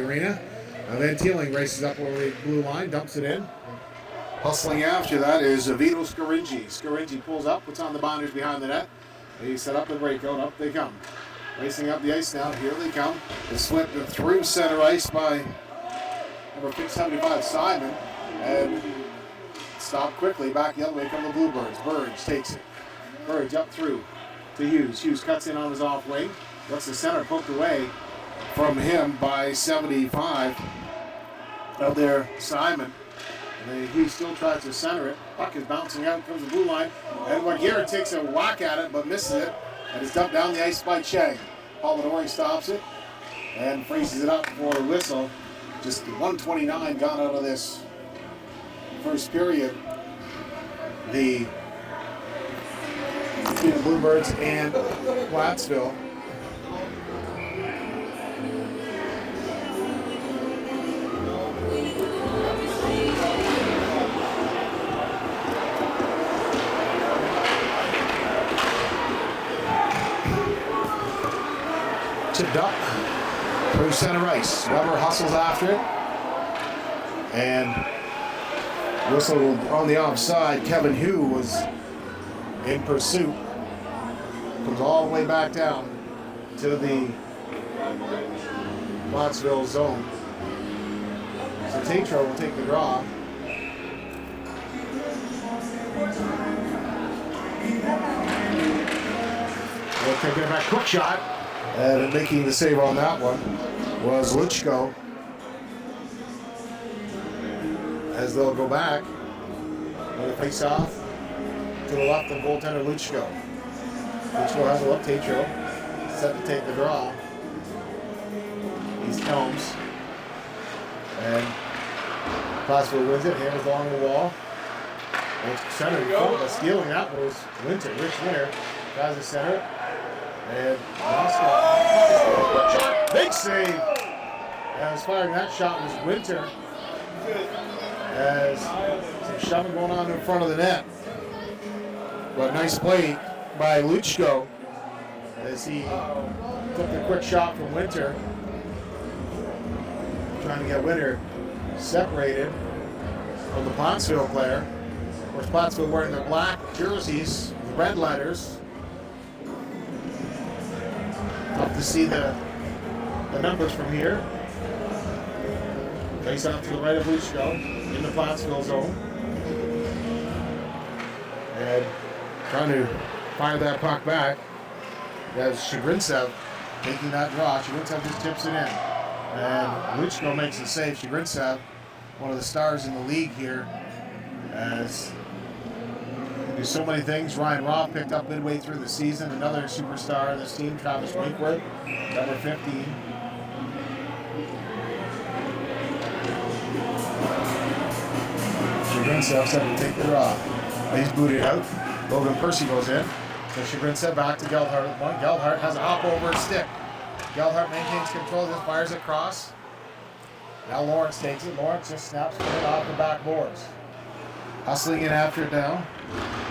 arena. Van Teeling races up over the blue line, dumps it in. Hustling after that is Vito Scaringi. Scaringi pulls up, puts on the binders behind the net. They set up the breakout, up they come. Racing up the ice now, here they come. It's flipped through center ice by number 75, Simon. And stopped quickly, back the other way come the Bluebirds. Burge takes it. Burge up through to Hughes. Hughes cuts in on his off wing. Lets the center poked away from him by 75. Out there, Simon. And he still tries to center it. Puck is bouncing out, comes the blue line. And Garrett takes a whack at it, but misses it. And it's dumped down the ice by Chang. Polidori stops it and freezes it up for a whistle. Just 1:29 gone out of this first period. Between the Bluebirds and Plattsville. Tipped up through center ice. Weber hustles after it. And whistle on the offside. Kevin Hu was in pursuit. Comes all the way back down to the Plattsville zone. So Tatro will take the draw. They'll take it back. Quick shot. And making the save on that one was Luchko. As they'll go back, another face off to the left of goaltender Luchko. Luchko has a look, Tatro set to take the draw. He's Helms. And Plattsville wins it, hammers along the wall. Center in front, but stealing that was Winter, Rich Winter. Tries to center it. And shot, big save. As firing that shot was Winter. As some shoving going on in front of the net. But nice play by Luchko as he took the quick shot from Winter. Trying to get Winter separated from the Plattsville player. Of course, Plattsville wearing their black jerseys with red letters. Tough to see the numbers from here. Face off to the right of Luchko in the Plattsville zone. And trying to fire that puck back. That's Shagrintsev taking that draw. Shagrintsev just tips it in. And Luchko makes the save. Shagrintsev, one of the stars in the league here, as do so many things. Ryan Roth picked up midway through the season. Another superstar on this team, Travis Winkworth, number 15. Shagrintsev set to take the draw. He's booted out. Logan Percy goes in. So Shagrintsev back to Geldhart at the point. Geldhart has a hop over his stick. Geldhart maintains control, just fires it across. Now Lawrence takes it. Lawrence just snaps it off the backboards. Hustling in after it now.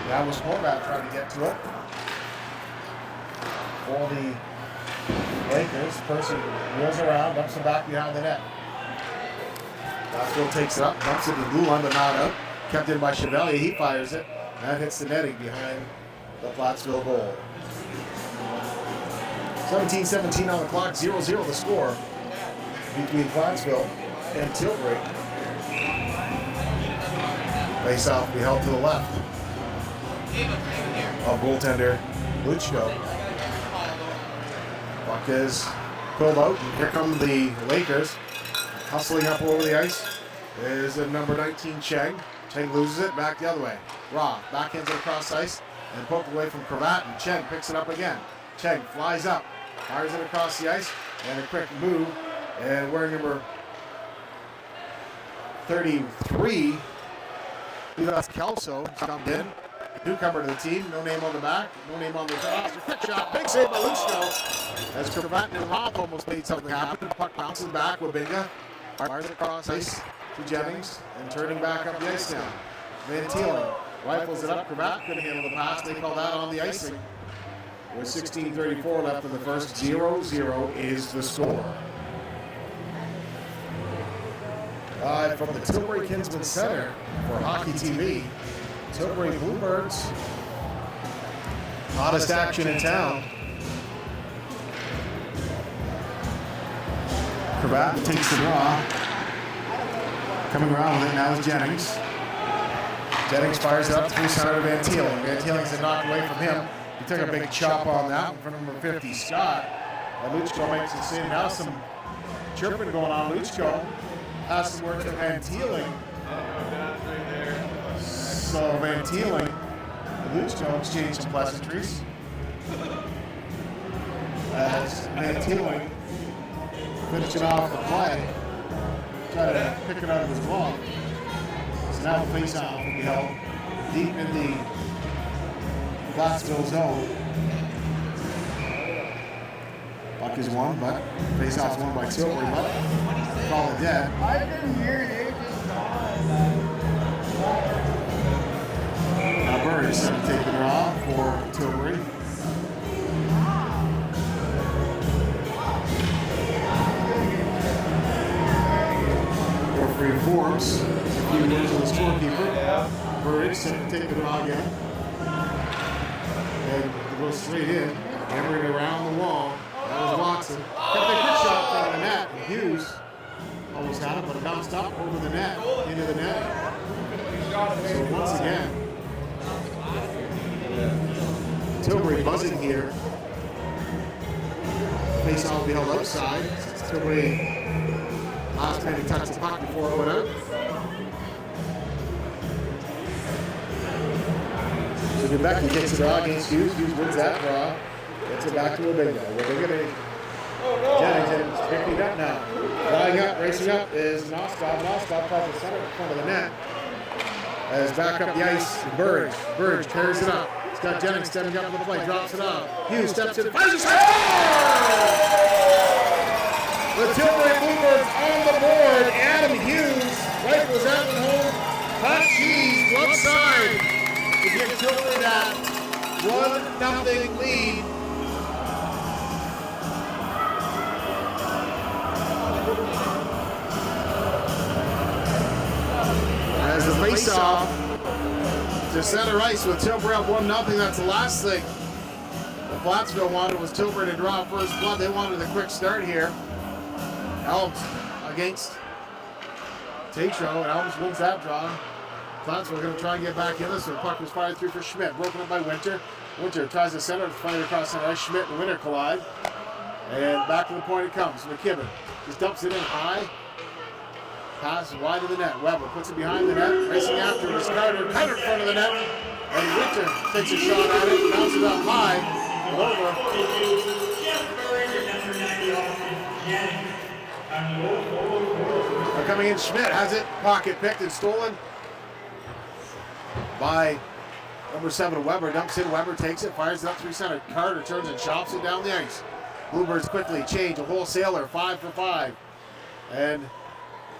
That was Horvath trying to get to it. For the Lakers, Percy wheels around, dumps it back behind the net. Plattsville takes it up, dumps it to the blue line, but not out. Kept in by Chevalier, he fires it. That hits the netting behind the Plattsville goal. 17-17 on the clock, 0-0 the score between Plattsville and Tilbury. Face off, we held to the left of goaltender Luchko. Puck is pulled out. Here come the Lakers. Hustling up over the ice is a number 19 Cheng. Cheng loses it, back the other way. Roth backhands it across ice and poked away from Cravat, and Cheng picks it up again. Cheng flies up, fires it across the ice, and a quick move. And wearing number 33, that's Kelso, come in. Newcomer to the team, no name on the back, no name on the roster. Quick shot, big save by Luchko. As Cravat and Roth almost made something happen. Puck bounces back, Wabinga fires it across ice to Jennings, and turning back up the ice now. Van Teeling rifles it up, Cravat couldn't handle the pass, they call that on the icing. With 16:34 left in the first, 0-0 is the score. Live from the Tilbury Kinsman Center for Hockey TV. Tilbury Bluebirds. Hottest action in town. Cravat takes the draw. Coming around with it now is Jennings. Jennings fires it up through center Van Teeling. Van Teeling's been knocked away from him. He took a big chop on that one for number 50, Scott. And Luchko makes it save. Now some chirping going on. Luchko has some work to Van Teeling. So Van Teeling and Luchko exchange some pleasantries. As Van Teeling finishing off the play, try to pick it out of his glove. So now the face-off will be held deep in the Plattsville zone. Puck is won, but face-off's won by Tilbury, but call it dead. I didn't hear it, just Now Burns going to take the draw for Tilbury. Free forms. A few words on the scorekeeper. Burridge set to take the draw again. And it goes straight in. Hammering around the wall. That was Watson. Got the quick shot from the net. And Hughes almost had it, but it bounced up over the net, into the net. So once again, Tilbury buzzing here. Face off will be held outside. Tilbury last man to touch the puck before it went out. So Dubecki takes the draw against Hughes. Hughes wins that draw. Gets it back to Wabinga. Wabinga Jennings picking it up now. Flying up, racing up is Noskov. Noskov calls the center in front of the net. As back up the ice, Burridge. Burridge carries it up. It's got Jennings stepping up to the play, drops it off. Hughes steps in, fires a the Tilbury Bluebirds on the board. Adam Hughes rifles that one home. Hot cheese, left side to give Tilbury that 1-0 lead. As the face-off to center ice with Tilbury up 1-0. That's the last thing the Plattsville wanted was Tilbury to draw first blood. They wanted a quick start here. Elms against Tatro, and Elms wins that draw. Plattsville going to try and get back in this. So the puck was fired through for Schmidt, broken up by Winter. Winter tries to center, fired across center ice. Schmidt and Winter collide. And back to the point it comes. McKibben just dumps it in high. Pass wide of the net. Weber puts it behind the net. Racing after it is Carter. Carter in front of the net. And Winter takes a shot at it. Bounces it up high. Over. Coming in, Schmidt has it. Pocket picked and stolen by number 7, Weber. Dumps in. Weber takes it. Fires it up through center. Carter turns and chops it down the ice. Bluebirds quickly change. A wholesaler. 5 for 5. And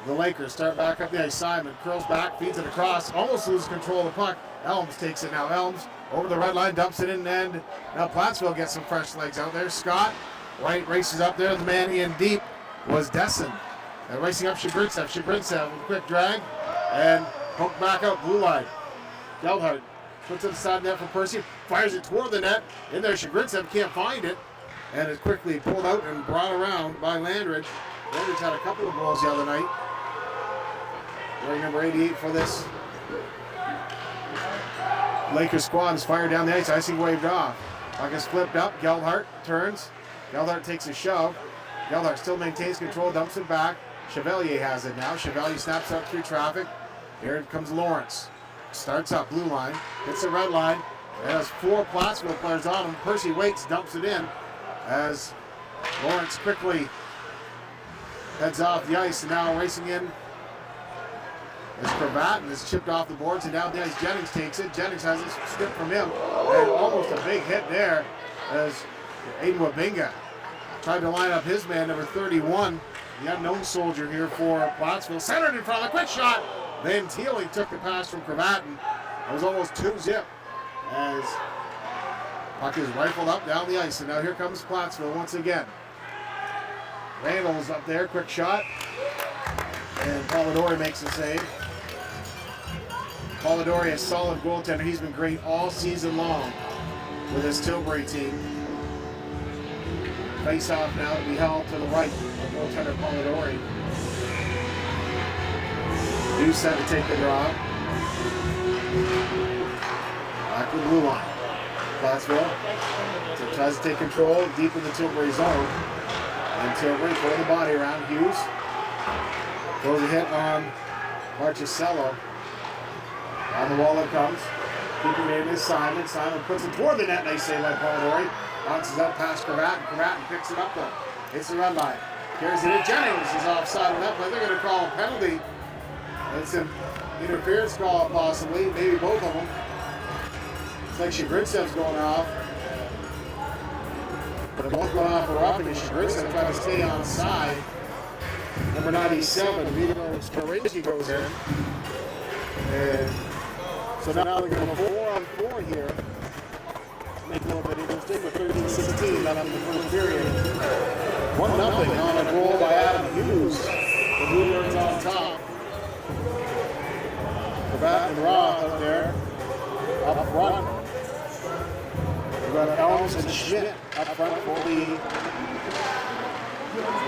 the Lakers start back up the ice. Simon curls back, feeds it across, almost loses control of the puck. Elms takes it now. Elms over the red line, dumps it in, and now Plattsville gets some fresh legs out there. Scott White races up there. The man in deep was Dessen. And racing up Shabrintsev. Shabrintsev with a quick drag and hooked back out blue line. Geldhart puts it inside net for Percy, fires it toward the net. In there, Shabrintsev can't find it, and is quickly pulled out and brought around by Landridge. Landridge had a couple of goals the other night. Wearing number 88 for this Lakers squad is fired down the ice. Icing waved off. Puck is flipped up. Geldhart turns. Geldhart takes a shove. Geldhart still maintains control, dumps it back. Chevalier has it now. Chevalier snaps up through traffic. Here comes Lawrence. Starts up blue line. Hits the red line. And has 4 Plattsville players on him. Percy waits, dumps it in. As Lawrence quickly heads off the ice. And now racing in is Cravat, and is chipped off the boards. And down the ice, Jennings takes it. Jennings has it stripped from him. And almost a big hit there as Aiden Wabinga tried to line up his man, number 31. The unknown soldier here for Plattsville. Centered in front of the quick shot. Van Teeling took the pass from Cravat, and it was almost 2-zip as puck is rifled up down the ice. And now here comes Plattsville once again. Randall's up there, quick shot. And Polidori makes a save. Polidori, a solid goaltender. He's been great all season long with his Tilbury team. Face off now to be held to the right of goaltender Polidori. Hughes set to take the draw. Back to the blue line. Plattsville tries to take control deep in the Tilbury zone. And Tilbury throwing the body around Hughes. Throws a hit on Marchicello. On the wall it comes. Keeping it is Simon. Simon puts it toward the net. Nice save by Polidori. Bounces up past Cravat. Cravat picks it up though. Hits the red line. Carries it in. Jennings is offside on that play. They're going to call a penalty. It's an interference call possibly. Maybe both of them. It's like Shagritsev's going off. But they're both going off for roughing. Shagritsev trying to stay on side. Number 97, Vito's Caringi goes in. And so now they're going to go 4-on-4 here. Make a little bit interesting with 13-16 left in the first period. 1-0 on a goal by Adam Hughes. The Bluebirds on top. Cravat and Roth up there. Up front. We've got Elms and Schmidt up front for the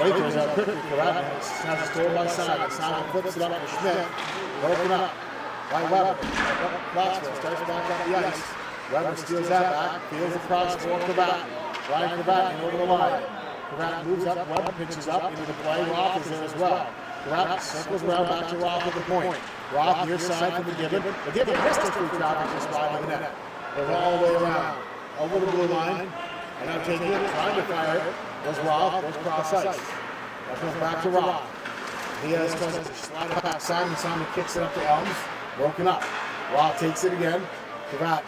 Lakers. Out quickly. Cravat has a goal by Simon. Simon flips it up to Schmidt. Broken up. By Weber. Plattsville starts back on the ice. Weber steals that back. Fields across for Cravat. Ryan Cravat in over the line. Cravat moves up. Weber pitches up into the play. Roth is there as well. Cravat circles around back to Roth at the point. Roth near side from the Gibbon. The Gibbon missed it through traffic just wide of the net. Goes all the way around. Over the blue line. And now taking it, trying to fire it. Was Roth. Was cross ice. That goes back to Roth. He has to slide it past Simon. Simon kicks it up to Elms. Broken up. Roth takes it again. Cravat.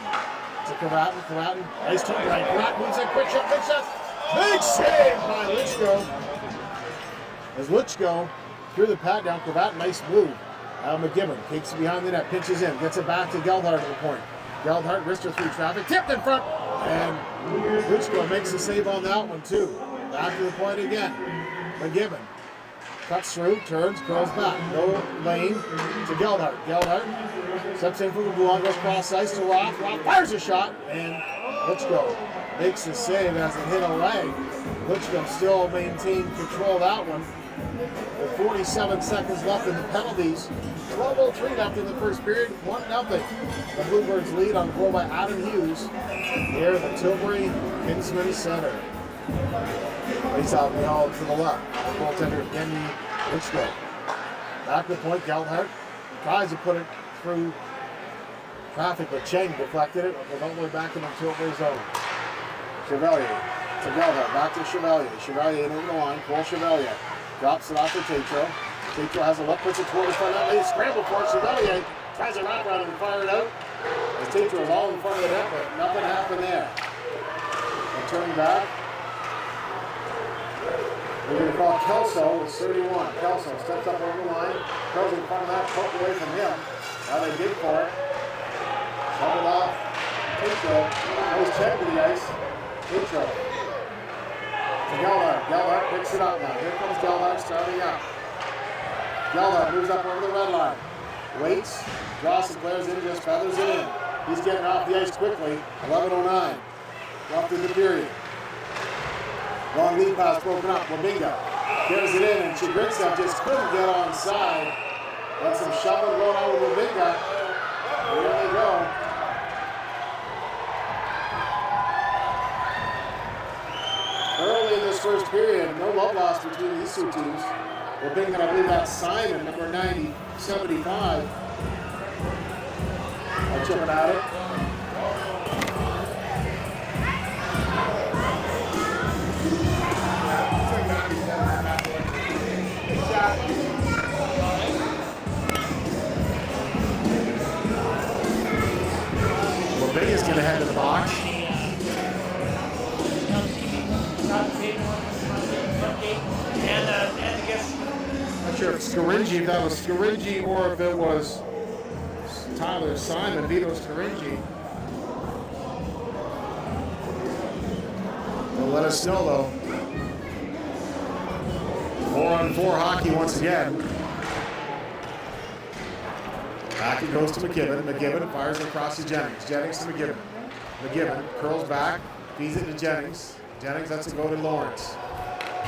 To Cravat. Nice to right. Cravat moves in. Quick shot. Big shot. Big save by Lichko. As Lichko threw the pad down. Cravat. Nice move. Now McGibbon takes it behind the net. Pinches in. Gets it back to Geldhart at the point. Geldhart wrister through traffic. Tipped in front. And Lichko makes a save on that one too. Back to the point again. McGibbon. Cuts through, turns, curls back. No lane to Geldhart. Geldhart steps in from the blue line, goes cross ice to Roth. Roth fires a shot, and Lichko makes the save as it hit a leg. Lichko still maintained control of that one. With 47 seconds left in the penalties. 12:03 left in the first period. 1-0. The Bluebirds lead on a goal by Adam Hughes here at the Tilbury Kinsman Center. Face out the hall to the left. Goaltender Kenny Lichko. Back to the point, Geldhart tries to put it through traffic, but Cheng deflected it. Goes all the way back in the Tilbury zone. Chevalier to Geldhart. Back to Chevalier. Chevalier in over the line. Cole Chevalier drops it off to Tatro. Tatro has a look, puts it toward the front net. They scramble for it. Chevalier tries to wrap around and fire it out. As Tatro is all in front of the net, but nothing happened there. And turning back. We're going to call Kelso, it's 31. Kelso steps up over the line, goes in front of that, poked away from him. Now they dig for it. Shoveled off. Tatro goes check to the ice. Tatro to Geldhart. Geldhart picks it up now. Here comes Geldhart starting out. Geldhart moves up over the red line. Waits, draws some players in, just feathers it in. He's getting off the ice quickly. 11:09 left in the period. Long lead pass broken up. Wabinga carries it in, and Chigritsa just couldn't get onside. Got some shuffling going on with Wabinga. There they go. Early in this first period, no love lost between these two teams. Wabinga, I believe that's Simon, number 75. I'm chipping at it. Wabinga's going to head to the box. Not sure if Scaringi, if that was Scaringi or if it was Tyler Simon, Vito Scaringi. They'll let us know though. 4-on-4 hockey once again. Back it goes to McKibben. McKibben fires it across to Jennings. Jennings to McKibben. McKibben curls back, feeds it to Jennings. Jennings lets it go to Lawrence.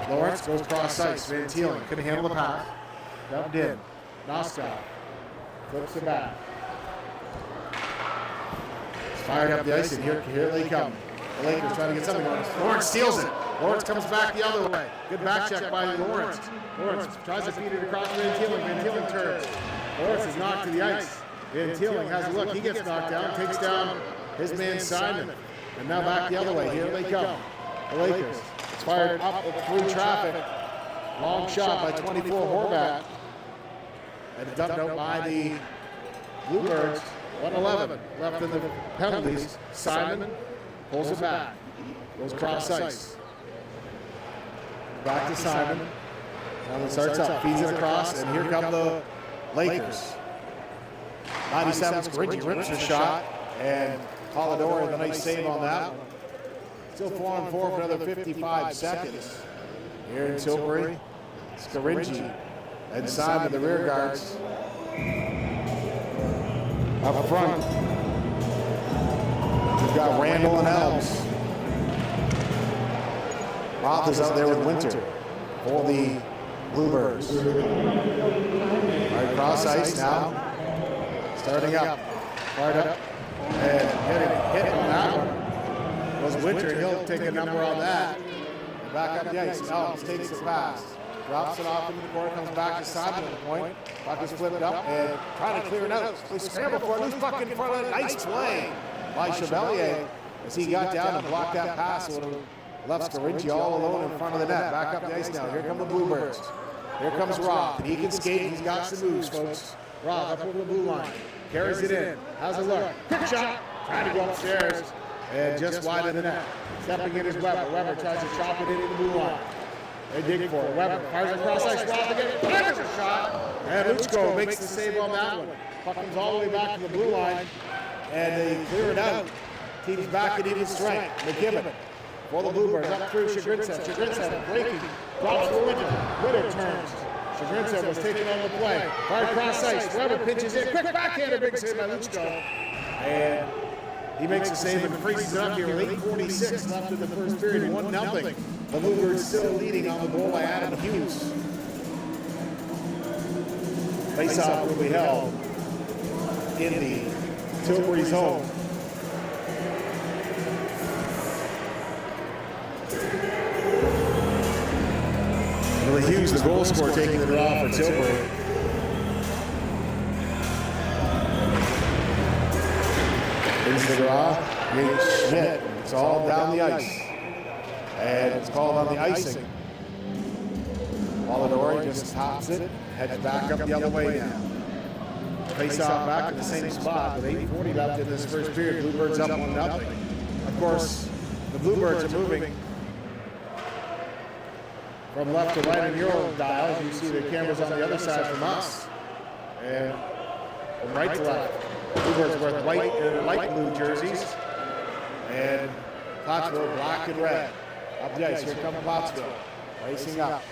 Lawrence goes cross ice. Van Teeling couldn't handle the pass. Dumped in. Noskov flips it back. It's fired up the ice, and here they come. The Lakers trying to get something going. Lawrence steals it. Lawrence comes back the other way. Good back check by Lawrence. Lawrence tries to feed it across Van Teeling. Van Teeling turns. Lawrence is knocked to the ice. Van Teeling has a look. He gets knocked down, takes down his man Simon. And now back the other way. Here they come. The Lakers. It's fired up through traffic. Long shot by 24 Horvat. And dumped out by the Bluebirds. 1:11 left in the penalties. Simon pulls it back. Goes cross ice. Back to Simon. Simon starts up, feeds it across, and here come the Lakers. 97 Scoringi rips a shot, and Polidori with a nice save on that one. Still 4-on-4 for another 55 seconds. Here in Tilbury, Scoringi and Simon, the rear guards. Up front, we've got Randall and Elms. Roth is out there with Winter for the Bluebirds. Right, cross ice now. Starting up. Fired up. And hit on that one. Was Winter. He'll take a number on that. Back up the ice. Elms takes the pass. Drops it off into the corner. Comes back to Simon at the point. Puck is flipped up and trying to clear it out. They scramble for it. Loose puck in front of it. Nice play by Chevalier as he got down and blocked that pass. So left Scoringi all alone in front of the net. Back up the ice now. Here come the Bluebirds. Here comes Roth. And he can skate. He's got some moves, folks. Roth up over the blue line. Carries it in. How's it look? Quick shot. Trying to go upstairs. And just wide of the net. Stepping in is Weber. Weber tries to chop it into the blue line. They dig for it. Weber fires across ice. Roth again. Fires a shot. And Luchko makes the save on that one. Puck comes all the way back to the blue line. And they clear it out. Team's back at even strength. McKibben for the Bluebirds up through Chagrincev. Chagrincev breaking. Drops for Winter. Winter turns. Chagrincev was taking on the play. Fired cross ice. Weber pinches in. Quick backhander. Big save by Luchko. And he makes a save and freezes it up here with 8:46 left in the first period. 1-0. The Bluebirds still leading on the goal by Adam Hughes. Face-off will be held in the Tilbury zone. Billy Hughes, the goal scorer, taking the draw for Tilbury. Into the draw, Nate Schmidt. It's all down the ice. And it's called on the icing. Polidori just tops it, heads back up the other way now. Face off back in the same spot with 8:40 left in this first period. Bluebirds up 1-0. Of course, the Bluebirds are moving from left to right in your dials. You see the cameras on the other side from us. And from right to left. Bluebirds wear white and light blue jerseys. And Plattsville black and red. Up the ice, here comes Plattsville. Racing up.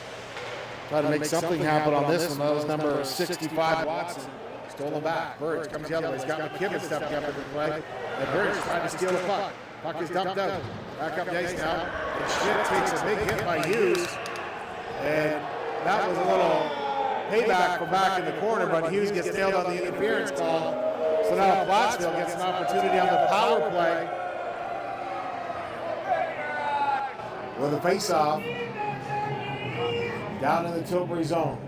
Try to make something happen on this one. That was number 65, Watson. Stolen back. Birds comes the other way. He's got McKibben stepping up in the play. And Birds trying to steal the puck. Puck is dumped out. Back up the ice now. And Schmidt takes a big hit by Hughes. And that was a little payback from back in the corner, but Hughes gets nailed on the interference call. So now Plattsville gets an opportunity on the power play with a face-off down in the Tilbury zone.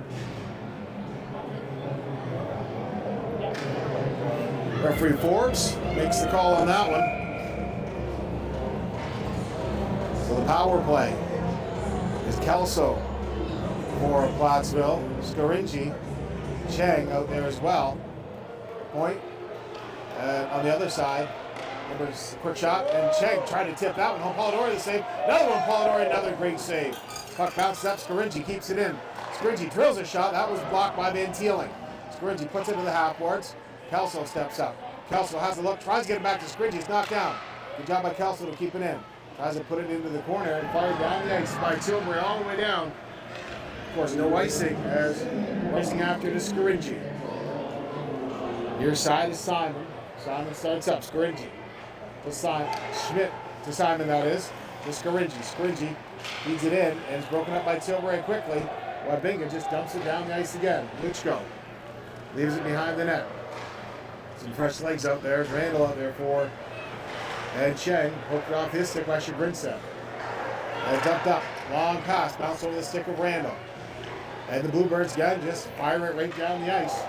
Referee Forbes makes the call on that one. So the power play is Kelso for Plattsville. Scoringi, Chang out there as well. Point. On the other side, there's a quick shot, and Chang tried to tip that one home. Polidori the save. Another one, Polidori, another great save. Puck bounces up, Scoringi keeps it in. Scoringi drills a shot. That was blocked by Van Teeling. Scoringi puts it to the half boards. Kelso steps up. Kelso has a look, tries to get it back to Scoringi. It's knocked down. Good job by Kelso to keep it in. Tries to put it into the corner and fired down the ice by Tilbury all the way down. Of course, no icing as racing after to Scoringi. Near side is Simon. Simon starts up. Scaringi to Simon. Schmidt to Simon, that is. To Scaringi. Scaringi feeds it in and is broken up by Tilbury quickly. Wabinga just dumps it down the ice again. Luchko leaves it behind the net. Some fresh legs out there. Randall out there for Ed Cheng. Poked it off his stick by Shagrinsev. And dumped up. Long pass. Bounced over the stick of Randall. And the Bluebirds again just fire it right down the ice.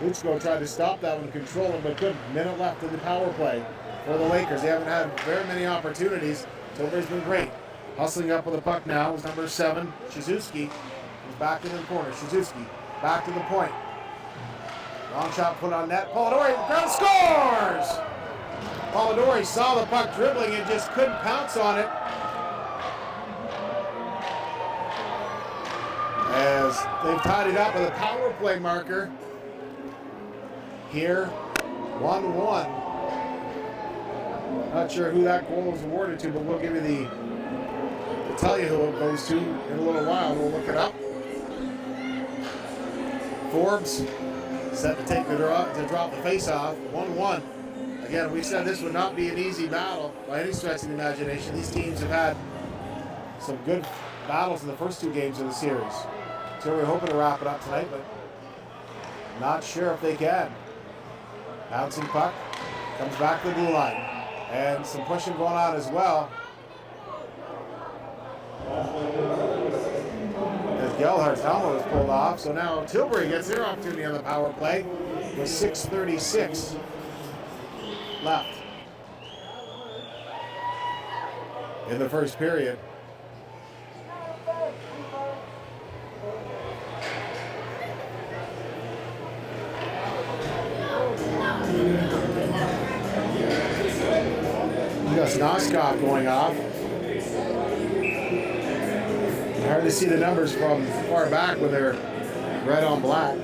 Luchko tried to stop that one, control it, but couldn't. Minute left in the power play for the Lakers. They haven't had very many opportunities. Tilbury's been great. Hustling up with the puck now is number 7, Shizuski. He's back into the corner. Shizuski back to the point. Long shot put on net. Polidori, the crowd scores! Polidori saw the puck dribbling and just couldn't pounce on it. As they've tied it up with a power play marker. Here, 1-1. Not sure who that goal was awarded to, but we'll give you we'll tell you who it goes to in a little while. We'll look it up. Forbes set to take the draw, to drop the face-off. 1-1. Again, we said this would not be an easy battle by any stretch of the imagination. These teams have had some good battles in the first 2 games of the series. So we're hoping to wrap it up tonight, but not sure if they can. Bouncing puck, comes back to the blue line. And some pushing going on as well. As Gellhardt's helmet was pulled off, so now Tilbury gets their opportunity on the power play with 6:36 left in the first period. You got Noskov going off. Hard to see the numbers from far back when they're red on black.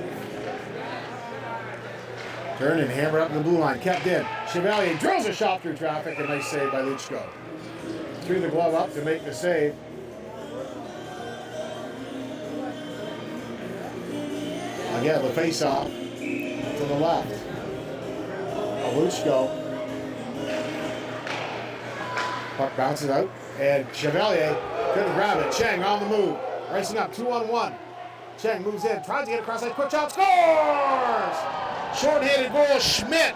Turned and hammered up in the blue line. Kept in. Chevalier drills a shot through traffic. A nice save by Luchko. Threw the glove up to make the save. Again, the face-off to the left. Luchko. Puck bounces out, and Chevalier couldn't grab it. Cheng on the move, racing up 2-on-1. Cheng moves in, tries to get across that quick shot, scores! Short-handed goal, Schmidt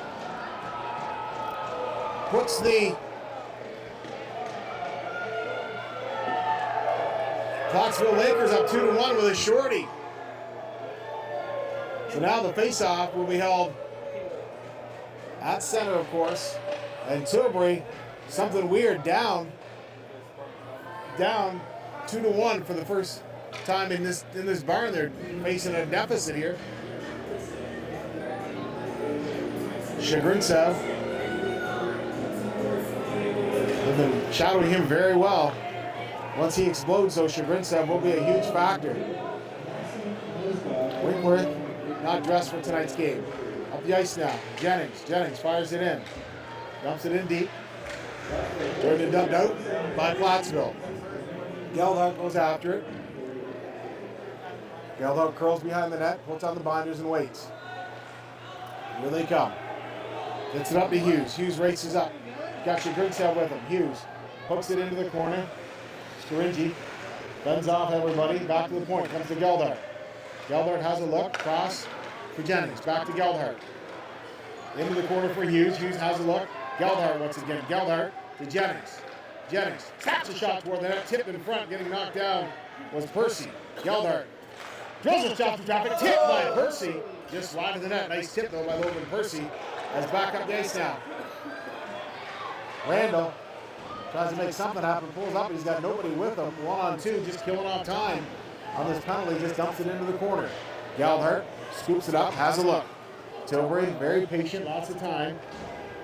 puts the Plattsville Lakers up 2-1 with a shorty. So now the face-off will be held at center, of course, and Tilbury, something weird, down 2-1 for the first time in this barn. They're facing a deficit here. Shagrinsev, they've been shadowing him very well. Once he explodes, though, Shagrinsev will be a huge factor. Winkworth not dressed for tonight's game. Up the ice now. Jennings fires it in. Dumps it in deep. Turned and dumped out by Plattsville. Gellharddt goes after it. Gellharddt curls behind the net, puts on the binders and waits. Here they come. Gets it up to Hughes. Hughes races up. Got Shagrinsev with him. Hughes hooks it into the corner. Scaringi bends off everybody. Back to the point. Comes to Gellharddt. Gellharddt has a look. Cross for Jennings. Back to Gellharddt. Into the corner for Hughes. Hughes has a look. Gellharddt once again. Gellharddt to Jennings. Jennings taps a shot toward the net. Tipped in front. Getting knocked down was Percy. Gellharddt drills a shot through traffic. Tipped by Percy. Just wide of the net. Nice tip though by Logan Percy. As back up the ice now. Randall tries to make something happen. Pulls up. He's got nobody with him. 1-on-2. Just killing off time on this penalty. Just dumps it into the corner. Gellharddt scoops it up. Has a look. Tilbury, very patient, lots of time.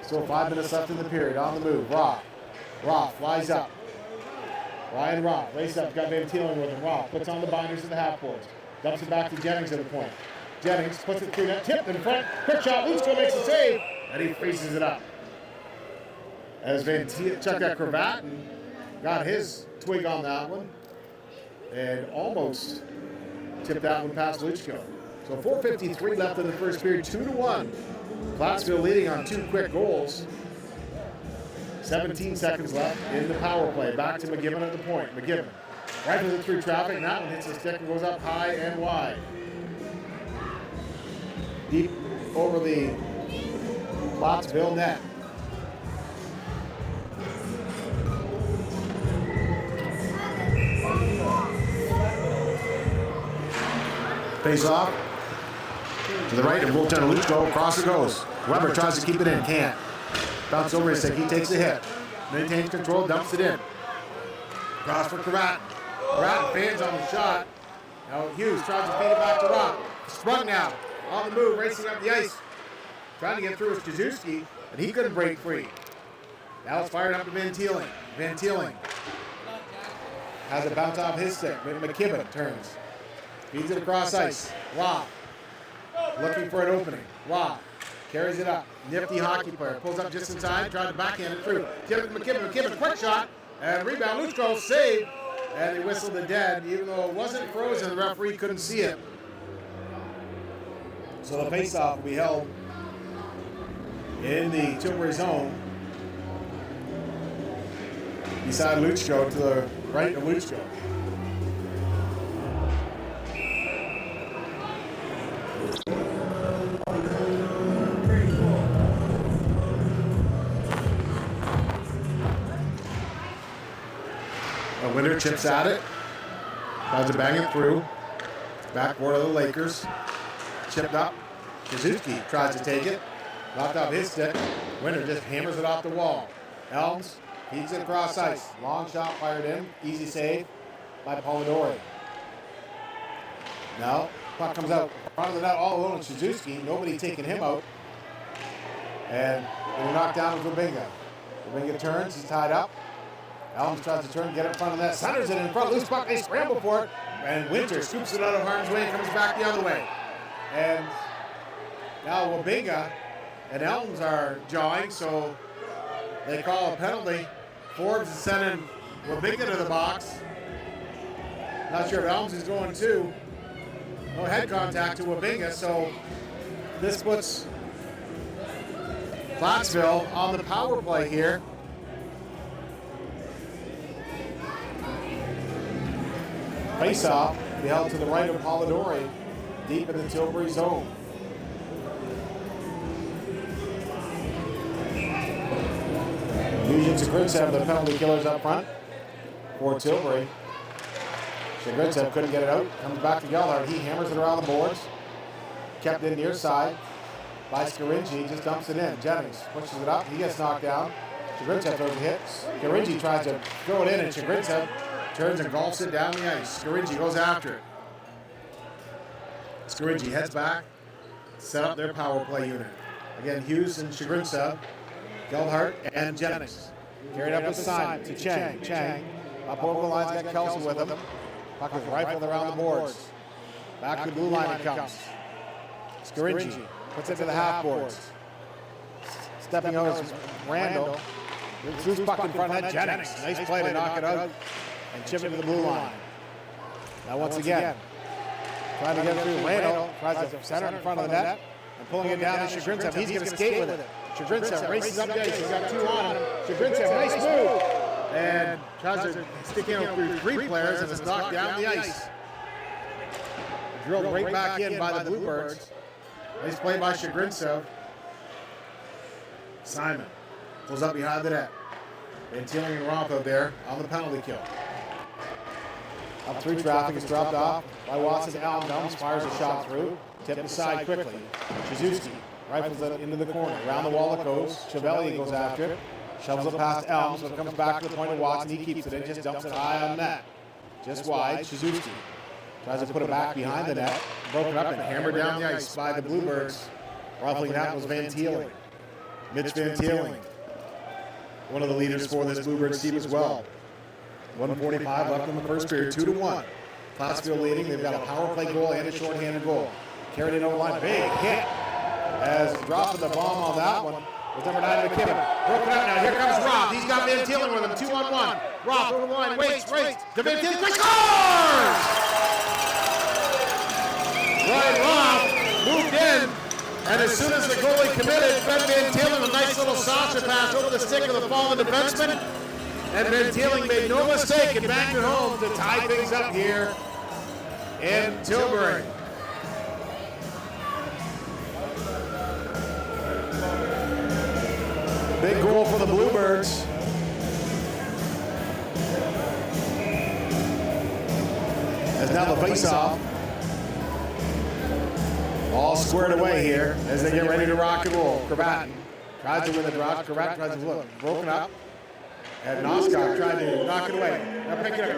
Still 5 minutes left in the period. On the move. Roth flies up. Ryan Roth races up. Got Van Teeling with him. Roth puts on the binders of the half boards. Dumps it back to Jennings at the point. Jennings puts it through that. Tipped in front. Quick shot. Luchko makes a save. And he freezes it up. As Van Teeling checked that cravat and got his twig on that one. And almost tipped that one past Luchko. So 4:53 left in the first period. 2-1. Plattsville leading on 2 quick goals. 17 seconds left in the power play. Back to McGibbon at the point. McGibbon rifles it through traffic, and that one hits the stick and goes up high and wide. Deep over the Plattsville net. Face off to the right, and goaltender Luchko across it goes. Weber tries to keep it in, can't. Bounce over his stick, he takes the hit. Maintains control, dumps it in. Cross for Karatin. Karatin fans on the shot. Now Hughes tries to feed it back to Rock. Sprung now, on the move, racing up the ice. Trying to get through with Krzyzewski, but he couldn't break free. Now it's fired up to Van Teeling. Van Teeling has it bounce off his stick. McKibben turns. Feeds it across ice. Rock looking for an opening. Rock carries it up. Nifty hockey player. Pulls up just in time. Tries to backhand it through. Give it to McKibben. McKibben, quick shot. And rebound. Luchko save. And he whistled the dead. Even though it wasn't frozen, the referee couldn't see it. So the faceoff will be held in the Tilbury zone. Beside Luchko, to the right of Luchko. Winner chips at it, tries to bang it through. Backboard of the Lakers. Chipped up. Krzyzewski tries to take it. Knocked off his stick. Winner just hammers it off the wall. Elms feeds it across ice. Long shot fired in. Easy save by Polidori. Now, puck comes out in front of the net all alone. Krzyzewski, nobody taking him out. And they're knocked down with Wabinga. Wabinga turns, he's tied up. Elms tries to turn, get in front of that, centers it in front, loose puck, they scramble for it, and Winter scoops it out of harm's way and comes back the other way. And now Wabinga and Elms are jawing, so they call a penalty. Forbes is sending Wabinga to the box. Not sure if Elms is going too. No head contact to Wabinga, so this puts Plattsville on the power play here. Face-off, be held to the right of Polidori, deep in the Tilbury zone. Nugent Chagritsev, the penalty killers up front for Tilbury. Chagritsev couldn't get it out, comes back to Gellhardt. He hammers it around the boards. Kept in near side by Scaringi, just dumps it in. Jennings pushes it up, he gets knocked down. Chagritsev throws a hit. Scaringi tries to throw it in, and Chagritsev turns and golfs it down the ice. Scaringi goes after it. Scaringi heads back, set up their power play unit. Again, Hughes and Chagritsev, Gellhardt, and Jennings. Carried up with Simon to Chang. Chang up over the lines, got Kelsey with him. Puck is rifled around the boards. Back to the blue line it comes. Scaringi puts it to the half boards. Stepping out is Randall. Loose puck in front of that. Jennings. Nice play to knock it out and chip it to the blue line. Now once again, trying to get it through. Randall tries to center in front of the net and pulling it down to Chagritsev. He's going to skate with it. Chagritsev races up the ice. He's got 2 on him. Chagritsev, nice move. And tries to stick in through 3 players and is knocked down the ice. Drilled right back in by the Bluebirds. Nice play by Chagritsev. Simon pulls up behind the net. And Teeling and Roth out there on the penalty kill. Up through traffic is dropped off by Watson. Elms fires a shot through. Tipped aside quickly. Krzyzewski rifles it into the corner. Around the wall it goes. Chevalier goes after it. Shovels it past Elms, but it comes back to the point of Watson. He keeps it in, just dumps it high on net. Just wide. Krzyzewski tries to put it back behind the net. Broken up and hammered down the ice by the Bluebirds. Rifling that was Van Teeling. Mitch Van Teeling, one of the leaders for this Bluebirds team as well. 1:45 left in the first period, 2-1. Plattsville leading. They've got a power play goal and a shorthanded goal. Carried it over the line. Big hit as dropping the bomb on that one was number 9 McKibben. Broken up now. Here comes Roth. He's got Van Teeling with him. 2-on-1. Roth over the line. Waits. Race. To Van Teeling. Scores! Ryan Roth moved in And as soon as the goalie committed, Fred Van Teeling, a nice little saucer pass over the stick of the fallen defenseman. And Van Teeling made no mistake and banged it home to tie things up here in Tilbury. Big goal for the Bluebirds. As now the face-off. All squared away here as they get ready to rock and roll. Krabatin tries to win the drop. Krabatin tries to look. Broken up. And Noskov tried to knock it away. Now pick it up.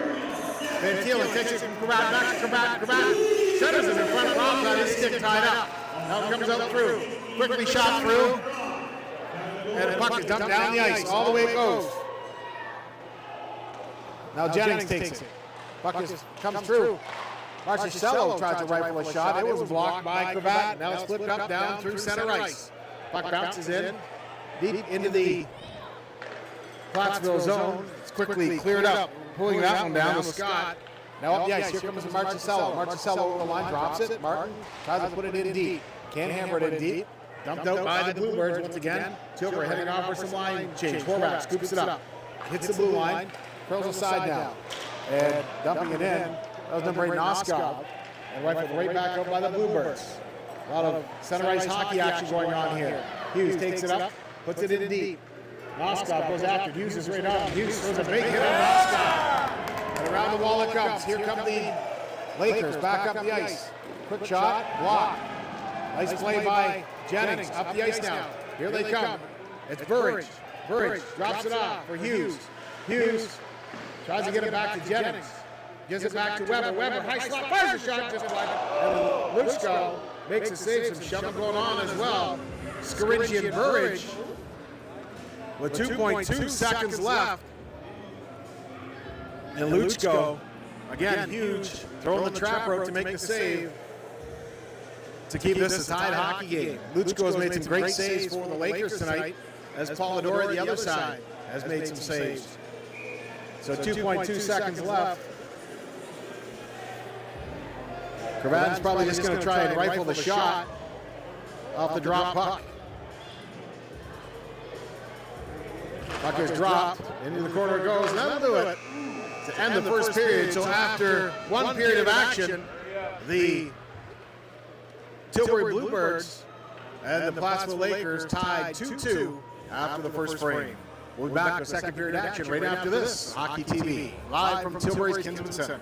Van Teeling takes it from Krabatin. Back to Krabatin. Centers it in front of Rob. Got his stick tied up. Now it comes out through. Quickly shot through. And the puck is dumped down the ice. All the way it goes. Now Jennings takes it. Puck comes through. Marchello tried to rifle a shot. It was blocked by Krabatin. Now it's flipped up down through center ice. Puck bounces in deep into the Plattsville zone. It's quickly cleared up. Pulling that one down to Scott. Now up the ice. Here comes Marchello. Marchello over the line, drops it. Martin tries to put it in deep. Can't hammer it in deep. Dumped out by the Bluebirds once again. Tilbury heading off for some line change. Horvath scoops it up. Hits the blue line. Curls aside now. And dumping it in. That was number 8, Noskov. And rifled right back up by the Bluebirds. A lot of center ice hockey action going on here. Hughes takes it up, puts it in deep. Noskov goes after. Hughes is right on. Hughes throws a big hit on Noskov. And around the wall it comes. Here come the Lakers back up the ice. Quick shot, block. Nice play by Jennings. Up the ice now. Here they come. It's Burridge. Burridge drops it off for Hughes. Hughes tries to get it back to Jennings. Gives it back to Weber. Weber, high slot, fires a shot just like it. And Luchko makes a save. Some shoving going on as well. Scarinci and Burridge with 2.2 seconds left. And Luchko, again, huge, throwing the trap rope to make the save to keep this a tied hockey game. Luchko has made some great saves for the Lakers tonight, as Polidori, the other side, has made some saves. So 2.2 seconds left. Krabatin's probably just going to try and rifle the shot off the drop puck. Puck is dropped, into the corner it goes, and that'll do it to end the first period. So after one period of action, the Tilbury Bluebirds and the Plattsville Lakers tied 2-2 after the first frame. We'll be back with second period action right after this. Hockey TV, live from Tilbury's Kinsman Center.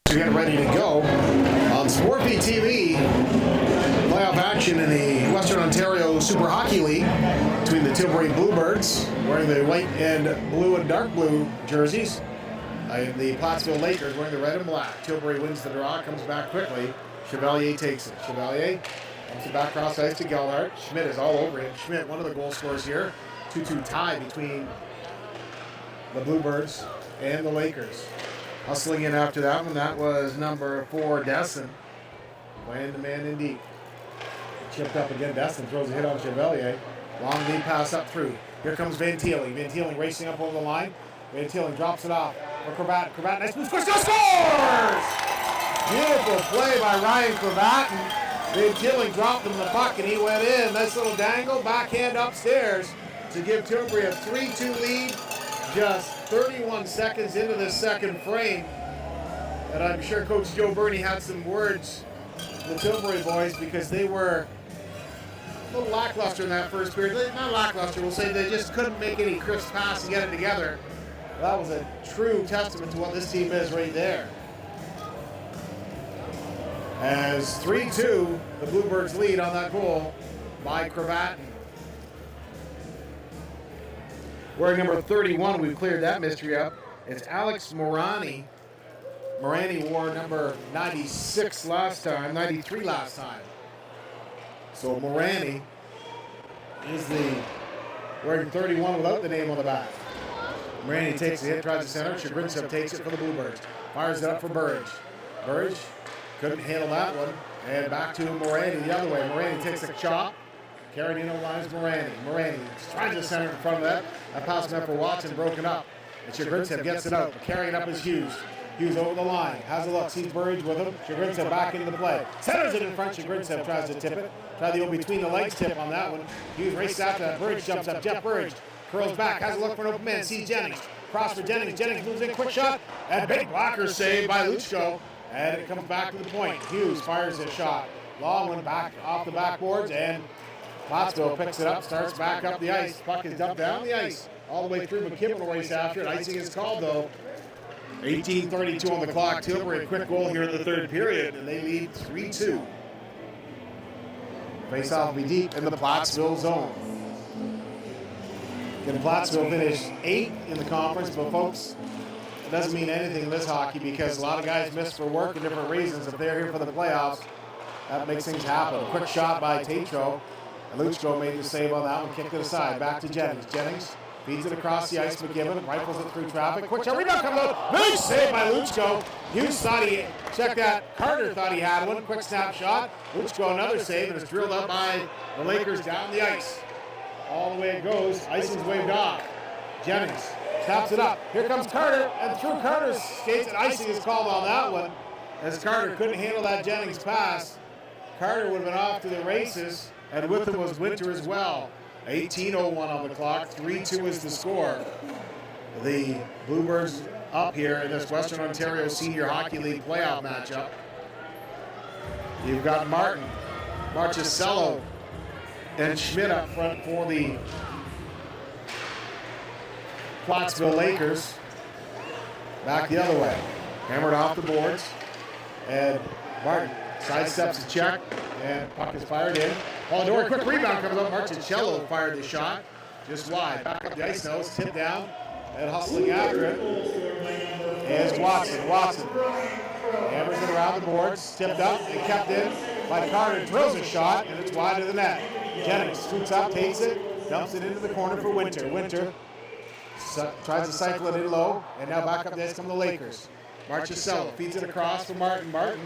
Getting ready to go on Sportbeat TV. Playoff action in the Western Ontario Super Hockey League between the Tilbury Bluebirds, wearing the white and blue and dark blue jerseys, and the Plattsville Lakers wearing the red and black. Tilbury wins the draw, comes back quickly. Chevalier takes it. Chevalier comes it back across ice to Gellhart. Schmidt is all over him. Schmidt, one of the goal scorers here. 2-2 tie between the Bluebirds and the Lakers. Hustling in after that one, that was number 4, Desson. Playing the man in deep. Chipped up again, Desson throws a hit on Chevalier. Long lead pass up through. Here comes Van Teeling. Van Teeling racing up over the line. Van Teeling drops it off for Cravat. Cravat, nice move, scores! Beautiful play by Ryan Cravat. Van Teeling dropped him the puck and he went in. Nice little dangle, backhand upstairs to give Tilbury a 3-2 lead. Just 31 seconds into the second frame. And I'm sure Coach Joe Burney had some words to the Tilbury boys because they were a little lackluster in that first period. Not lackluster, we'll say they just couldn't make any crisp pass and get it together. That was a true testament to what this team is right there. As 3-2, the Bluebirds lead on that goal by Cravat. Wearing number 31, we've cleared that mystery up. It's Alex Morani. Morani wore number 96 last time, 93 last time. So Morani is the wearing 31 without the name on the back. Morani takes the hit, tries to center. Chagrincev takes it for the Bluebirds. Fires it up for Burridge. Burridge couldn't handle that one. And back to Morani the other way. Morani takes a chop. Carried in over lines Morani. Morani tries to center in front of that. That pass meant for Watson, broken up. And Chagrincev gets it out. Carrying up is Hughes. Hughes over the line. Has a look. Sees Burridge with him. Chagrincev back into the play. Centers it in front. Chagrincev tries to tip it. Try the old between the legs tip on that one. Hughes races after that. Burridge jumps up. Jeff Burridge curls back. Has a look for an open man. Sees Jennings. Cross for Jennings. Jennings moves in. Quick shot. And big blocker save by Luchko. And it comes back to the point. Hughes fires his shot. Long one back off the backboards. And Plattsville picks it up, starts back up the ice. Puck is dumped down the ice. All the way through. McKibben will race after it. Icing is called, though. 18:32 on the clock. Tilbury, a quick goal here in the third period, and they lead 3-2. Face-off will be deep in the Plattsville zone. Can Plattsville finish 8th in the conference? But, folks, it doesn't mean anything in this hockey because a lot of guys miss for work and different reasons. If they're here for the playoffs, that makes things happen. Quick shot by Tatro. And Luchko made the save on that one, kicked it aside. Back to Jennings. Jennings feeds it across the ice. McKibben rifles it through traffic. Quick shot, rebound comes out. Big save by Luchko. Hughes thought he, check that, Carter thought he had one. Quick snap shot. Luchko another save, and it's drilled up by the Lakers down the ice. All the way it goes. Icing's waved off. Jennings snaps it up. Here comes Carter, and through Carter's skates, and icing is called on that one. As Carter couldn't handle that Jennings pass. Carter would have been off to the races. And with him was Winter as well. 18:01 on the clock. 3-2 is the score. The Bluebirds up here in this Western Ontario Senior Hockey League playoff matchup. You've got Martin, Marchicello, and Schmidt up front for the Plattsville Lakers. Back the other way. Hammered off the boards. And Martin sidesteps the check. And puck is fired in. Polidori, quick rebound comes up. Marchicello fired the shot. Just wide. Back up the ice now. It's tipped down. And hustling after it is Watson. Watson hammers it around the boards. Tipped up and kept in by Carter. Drills a shot. And it's wide of the net. Jennings scoots up, takes it, dumps it into the corner for Winter. Winter tries to cycle it in low. And now back up the ice come the Lakers. Marchicello feeds it across for Martin. Martin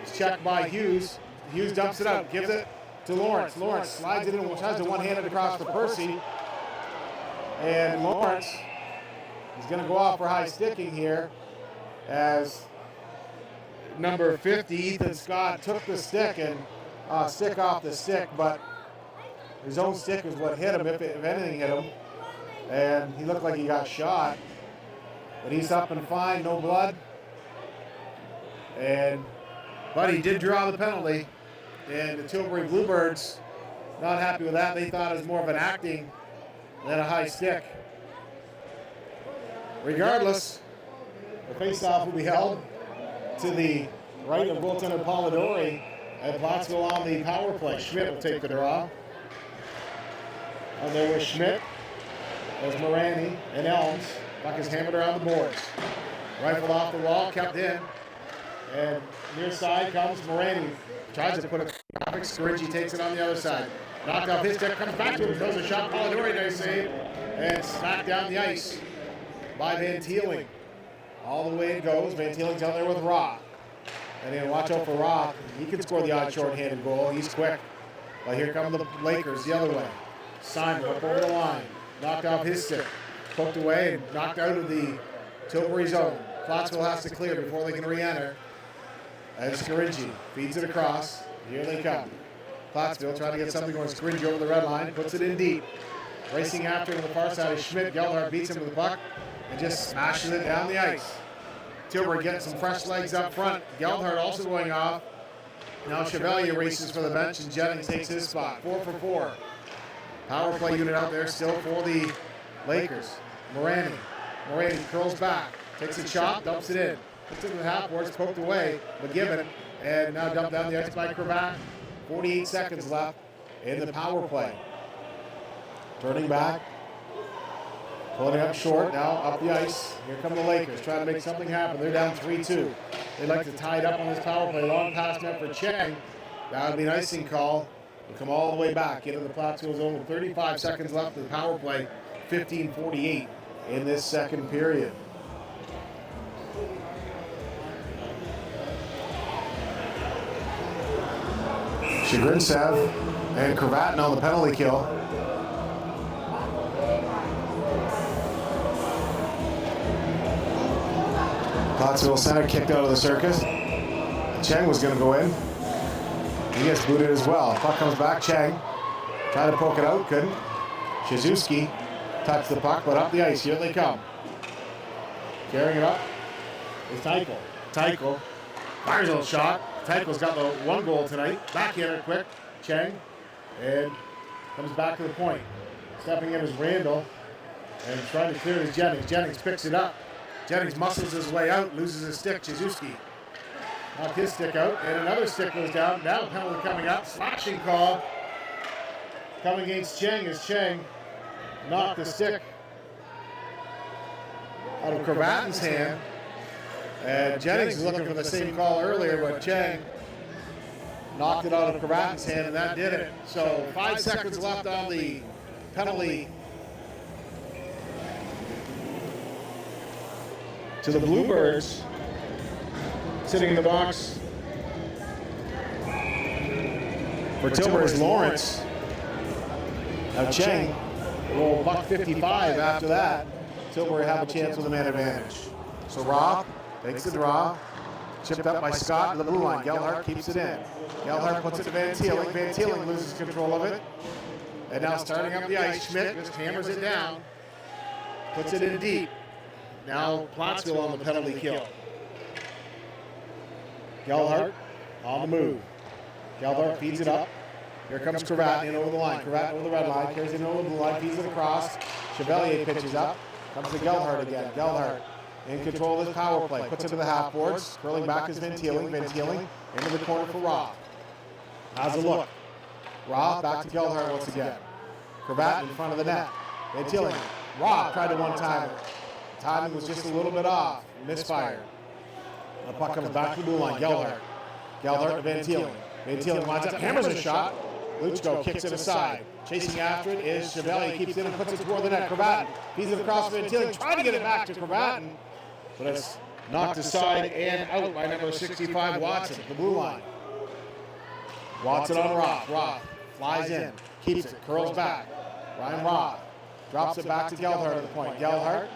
is checked by Hughes. Hughes dumps it out, gives it to Lawrence. Lawrence slides it in, tries to one-handed across for Percy. And Lawrence is going to go off for high sticking here as number 50, Ethan Scott, took the stick and stick off the stick, but his own stick is what hit him, if anything hit him. And he looked like he got shot. But he's up and fine, no blood. But he did draw the penalty. And the Tilbury Bluebirds, not happy with that. They thought it was more of an acting than a high stick. Regardless, the faceoff will be held. to the right of goaltender Polidori, and Plattsville on the power play. Schmidt will take the draw. And there was Schmidt. There's Morani and Elms. Puck is hammered around the boards. Rifled off the wall, kept in. And near side comes Morani. Tries to put a traffic. Scoringi takes it on the other side. Knocked off his stick, comes back to him, throws a shot. Polidori, nice save. And smacked down the ice by Van Teeling. All the way it goes. Van Teeling's out there with Roth. And then watch out for Roth. He can score the odd short-handed goal. He's quick. But here come the Lakers the other way. Simon up over the line. Knocked off his stick. Poked away and knocked out of the Tilbury zone. Plattsville has to clear before they can re-enter. And Scoringi feeds it across. Here they come. Plattsville trying to get something going. Scoringi over the red line. Puts it in deep. Racing after it on the far side is Schmidt. Gelhardt beats him to the puck and just smashes it down the ice. Tilbury getting some fresh legs up front. Gelhardt also going off. Now Chevalier races for the bench and Jennings takes his spot. 4 for 4. Power play unit out there still for the Lakers. Morani curls back. Takes a shot, dumps it in. Puts it in the half boards, poked away. McGibbon, and now dumped down the ice by Cravat. 48 seconds left in the power play. Turning back. Pulling it up short, now up the ice. Here come the Lakers, trying to make something happen. They're down 3-2. They'd like to tie it up on this power play. Long pass meant for Cheng. That would be an icing call. We'll come all the way back into the Plattsville zone with 35 seconds left in the power play. 15:48 in this second period. Chagrinsev and Cravatin on the penalty kill. Plattsville center kicked out of the circus. Cheng was going to go in. He gets booted as well. Puck comes back. Cheng tried to poke it out, couldn't. Shizuski touched the puck, but up the ice. Here they come. Carrying it up is Tycho. Tycho fires a little shot. Tycho's got the one goal tonight. Backhander quick. Cheng. And comes back to the point. Stepping in is Randall. And trying to clear it is Jennings. Jennings picks it up. Jennings muscles his way out, loses his stick. Shizuski knocked his stick out, and another stick goes down. Now penalty coming up. Slashing call coming against Cheng as Cheng knocked the stick out of Cravatin's hand. And Jennings was looking for the same call earlier, but Cheng knocked it out of Cravatin's hand, and that did it. So 5 seconds left on the penalty to the Bluebirds. Sitting in the box for Tilbury's Lawrence. Now Cheng will buck 55 after that. Tilbury have a chance with a man advantage. So Roth takes the draw. Chipped up by Scott to the blue line. Gelhardt keeps it in. Gelhardt puts it to Van Teeling. Van Teeling loses control of it. And now starting up the ice, Schmidt just hammers it down. Puts it in deep. Now Plattsville on the penalty kill. Gelhardt on the move. Gelhardt feeds it up. Here comes Cravatin in over the line. Cravatin over the red line. Carries it over the blue line. Feeds it across. Chevalier pitches up. Comes to Gelhardt again. Gelhardt in control of his power play. Puts it to the half boards. Curling back is Van Teeling. Van Teeling into the corner for Roth. How's the look? Roth back to Gelhardt once again. Cravatin in front of the net. Van Teeling. Roth tried to one-timer. Timing was just a little bit off. Misfired. The puck comes back to the blue line. Gelhardt. Gelhardt to Van Teeling. Van Teeling winds up, hammers a shot. Luchko kicks it aside. Chasing after it is Chevalier. Keeps it and puts it toward the net. Cravatin feeds it across Van Teeling. Trying to get it back to Cravatin. But it's knocked aside and out by number 65, Watson, the blue line. Watson on Roth. Roth flies in. Keeps it. Curls back. Ryan Roth drops it back to Gelhardt at the point. Gelhardt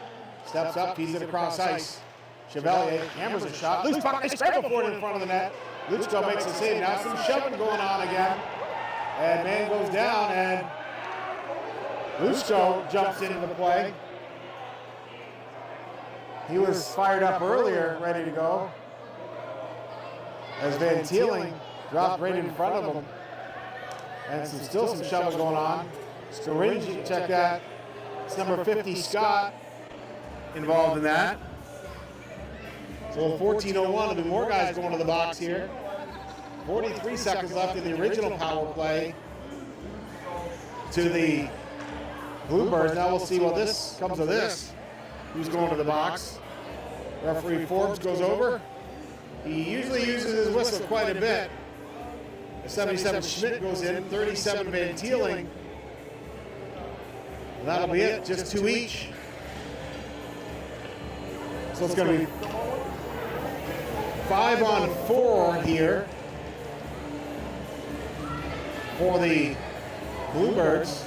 steps up. Feeds it across ice. Chevalier hammers a shot. Loose puck. They scramble for it in front of the net. Luchko makes a save. Now some shoving going on again. And man goes down, and Luchko jumps into the play. He was fired up earlier, ready to go. As Van Teeling dropped right in front of him. And still some shoving going on. Scoringi, check that. It's number 50, Scott, involved in that. So 14:01, there'll be more guys going to the box here. 43 seconds left in the original power play to the Bluebirds. Now we'll see what this comes of this. Who's going to the box? Referee Forbes goes over. He usually uses his whistle quite a bit. 77 Schmidt goes in, 37 Van Teeling. And that'll be it, just 2 each. So it's going to be 5 on 4 here for the Bluebirds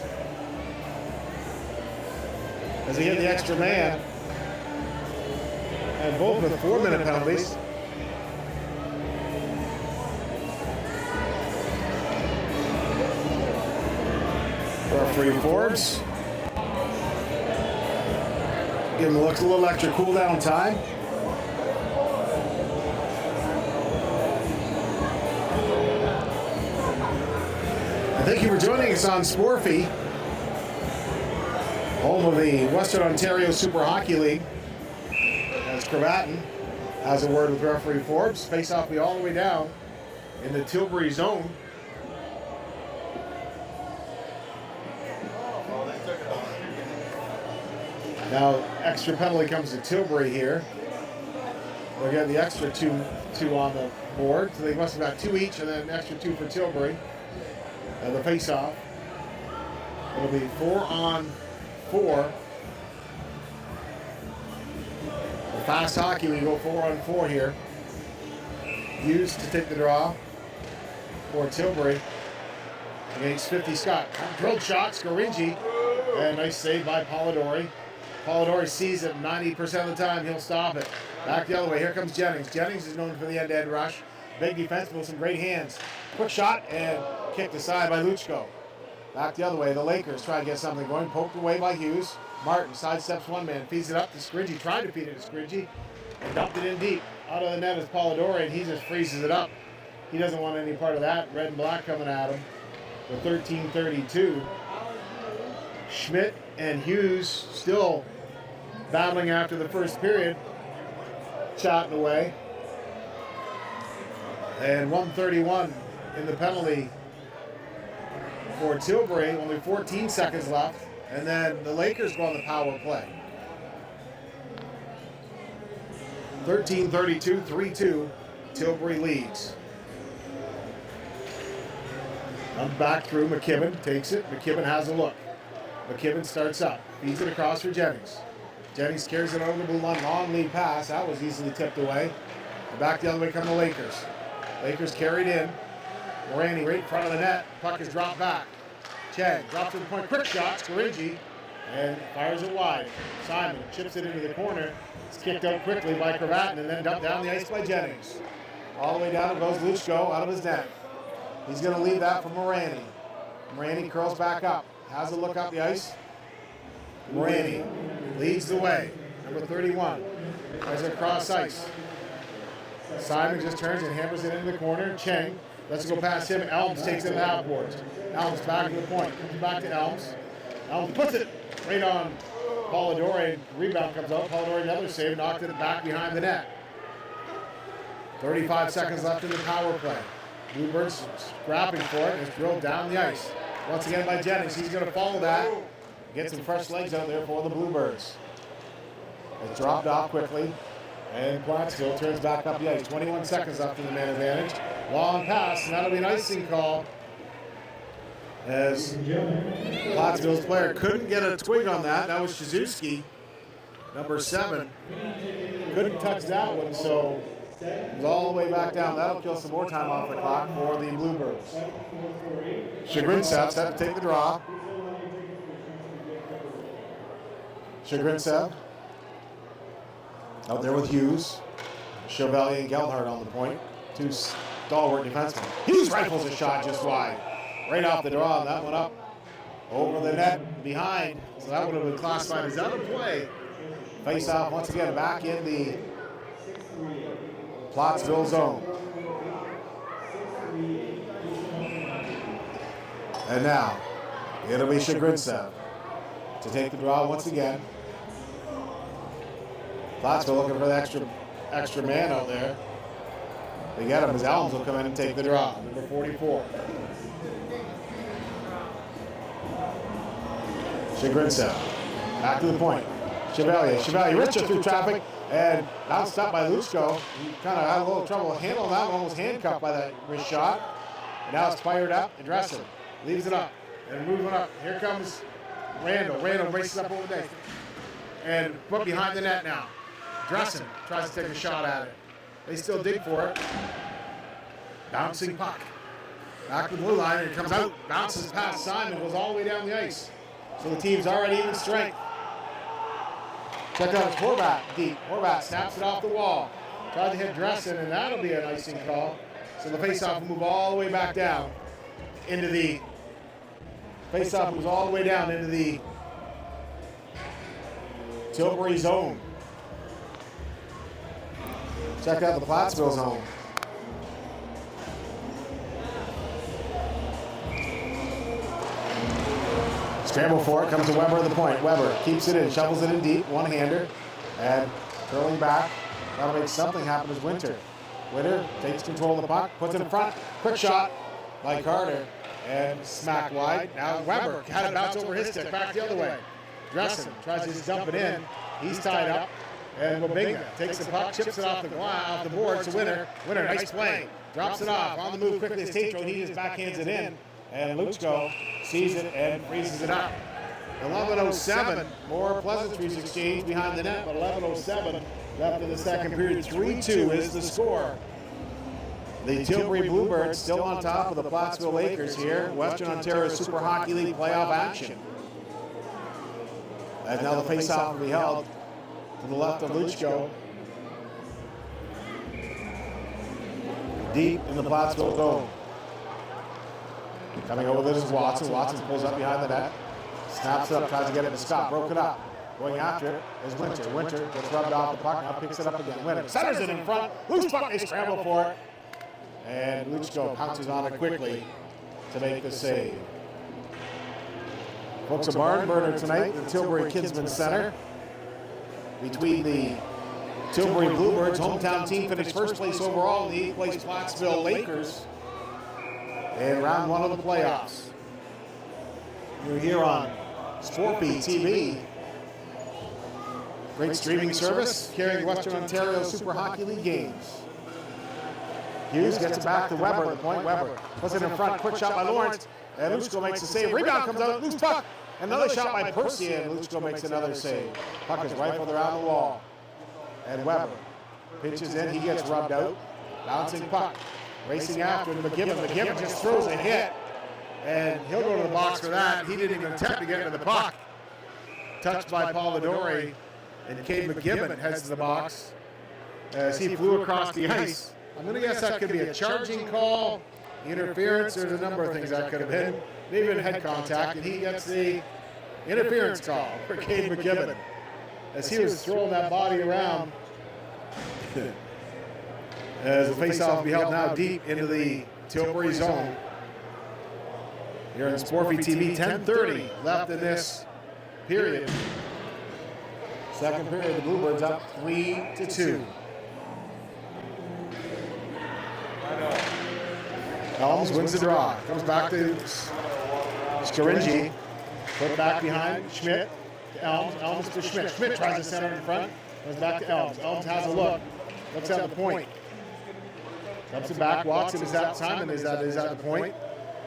as they hit the extra man. And both with 4-minute penalties. Referee Forbes. Give him a little extra cool down time. And thank you for joining us on Sporfy, home of the Western Ontario Super Hockey League. As Cravatin has a word with referee Forbes. Face-off will be all the way down in the Tilbury zone. Now, extra penalty comes to Tilbury here. They'll get the extra two on the board. So they must have got 2 each and then an extra 2 for Tilbury. And the face-off. It'll be 4 on 4. The fast hockey, we go 4 on 4 here. Used to take the draw for Tilbury against 50 Scott. Drilled shot, Scaringi. And nice save by Polidori. Polidori sees it 90% of the time. He'll stop it. Back the other way. Here comes Jennings. Jennings is known for the end-to-end rush. Big defense with some great hands. Quick shot and kicked aside by Luchko. Back the other way. The Lakers try to get something going. Poked away by Hughes. Martin sidesteps one man. Feeds it up to Scaringi. Tried to feed it to Scaringi. And dumped it in deep. Out of the net is Polidori, and he just freezes it up. He doesn't want any part of that. Red and black coming at him. The 13:32. Schmidt and Hughes still battling after the first period, chatting away. And 1:31 in the penalty for Tilbury, only 14 seconds left. And then the Lakers go on the power play. 13:32, 3-2, Tilbury leads. I'm back through, McKibben takes it, McKibben has a look. McKibben starts up, feeds it across for Jennings. Jennings carries it over the blue line, long lead pass. That was easily tipped away. And back the other way come the Lakers. Lakers carried in. Morani right in front of the net. Puck is dropped back. Chang drops to the point. Quick shot. Scaringi. And fires it wide. Simon chips it into the corner. It's kicked out quickly by Cravatin and then dumped down the ice by Jennings. All the way down goes Luchko out of his net. He's going to leave that for Morani. Morani curls back up. Has a look up the ice. Morani leads the way. Number 31. Tries it across ice. Simon just turns and hammers it into the corner. Cheng lets it go past him. Elms takes it to half boards. Elms back to the point. Comes back to Elms. Elms puts it right on Polidori. Rebound comes out. Polidori another save. Knocked it back behind the net. 35 seconds left in the power play. Bluebirds scrapping for it. It's drilled down the ice. Once again by Jennings. He's going to follow that. Get some fresh legs out there for the Bluebirds. It's dropped off quickly. And Plattsville turns back up the ice. 21 seconds left in the man advantage. Long pass, and that'll be an icing call. As Plattsville's player couldn't get a twig on that. That was Shizuski, number 7. Couldn't touch that one, so it was all the way back down. That'll kill some more time off the clock for the Bluebirds. Chagrintsev's had to take the draw. Chagrinsev out there with Hughes. Chevalier and Geldhard on the point. 2 stalwart defensemen. Hughes rifles a shot just wide. Right off the draw. That one up over the net behind. So that would have been classified as out of play. Face off once again back in the Plattsville zone. And now it'll be Chagrinsev to take the draw once again. Plattsville looking for the extra extra man out there. They get him as Elms will come in and take the draw. Number 44. Chagrinsa. Back to the point. Chevalier Richard through traffic and bounced up by Luchko. He kind of had a little trouble handling that one, almost handcuffed by that wrist shot. And now it's fired up and Dressen leaves it up and moving up. Here comes Randall. Randall races up over there and put behind the net now. Dressen tries to take a shot at it. They still dig for it. Bouncing puck. Back to the blue line and it comes out. Bounces past Simon, goes all the way down the ice. So the team's already even strength. Check out Horvat deep. Horvat snaps it off the wall. Tries to hit Dressen, and that'll be an icing call. So the faceoff will move all the way back down into the. Faceoff moves all the way down into the Tilbury zone. Check out the Plattsville zone. Scramble for it, comes to Weber at the point. Weber keeps it in, shovels it in deep, one-hander, and curling back. That'll make something happen as Winter. Winter takes control of the puck, puts it in front, quick shot by Carter, and smack wide. Now Weber had it bounce over his stick, back the other way. Dressen tries to just dump it in. He's tied up, and Wabinga takes the puck, chips it off the board to Winter. Winter, nice play, drops it off, on the move quickly as Tatro, he just backhands it in. And Luchko sees it and freezes it up. 11:07, more pleasantries exchanged behind the net, but 11:07 left in the second period. 3-2 is the score. The Tilbury Bluebirds still on top of the Plattsville Lakers here. Western Ontario Super Hockey League playoff action. As now the faceoff will be held to the left of Luchko. Deep in the Plattsville zone. Coming over this is Watson. Watson pulls up behind the net. Snaps it up, tries to get it to Scott. Broke it up. Going after it is Winter. Winter gets rubbed off the puck. Now picks it up again. Winter centers it in front. Loose puck. They scramble for it. And Luchko pounces on it quickly to make the save. Folks, a barn burner tonight in the Tilbury Kinsman Center. Between the Tilbury Bluebirds, hometown team finished first place overall, in the 8th place Plattsville Lakers in round one of the playoffs. You're here on Sportbeat TV. Great streaming service carrying Western Ontario Super Hockey League games. Hughes gets it back to Weber at the point. Weber puts it in front. Quick shot by Lawrence. And Luchko makes a save. Rebound comes out. Loose puck. Another shot by Percy. And Luchko makes another save. Puck is rifled around the wall. And Weber pitches in. He gets rubbed out. Bouncing puck. Racing after McGibbon. McGibbon just throws a hit. And he'll go to the box for that. He didn't even attempt to get into the puck. Touched by Polidori. And Cade McGibbon heads to the box as he flew across the ice. I'm going to guess that could be a charging call, interference. There's a number of things that could have been. Maybe even head contact, and he gets the interference call for Cade McGibbon as he was throwing that body around. As the faceoff will be held now deep into the Tilbury zone. Here on Sportbeat TV, 10:30 left in this period. Second period, the Bluebirds up 3-2. Elms wins the draw. Comes back to Scaringi. Put back behind Schmidt. To Elms. Elms to Schmidt. Schmidt tries to center in front. Comes back to Elms. Elms has a look. Looks at the point. Dumps it back. Watson is that Simon is at the point.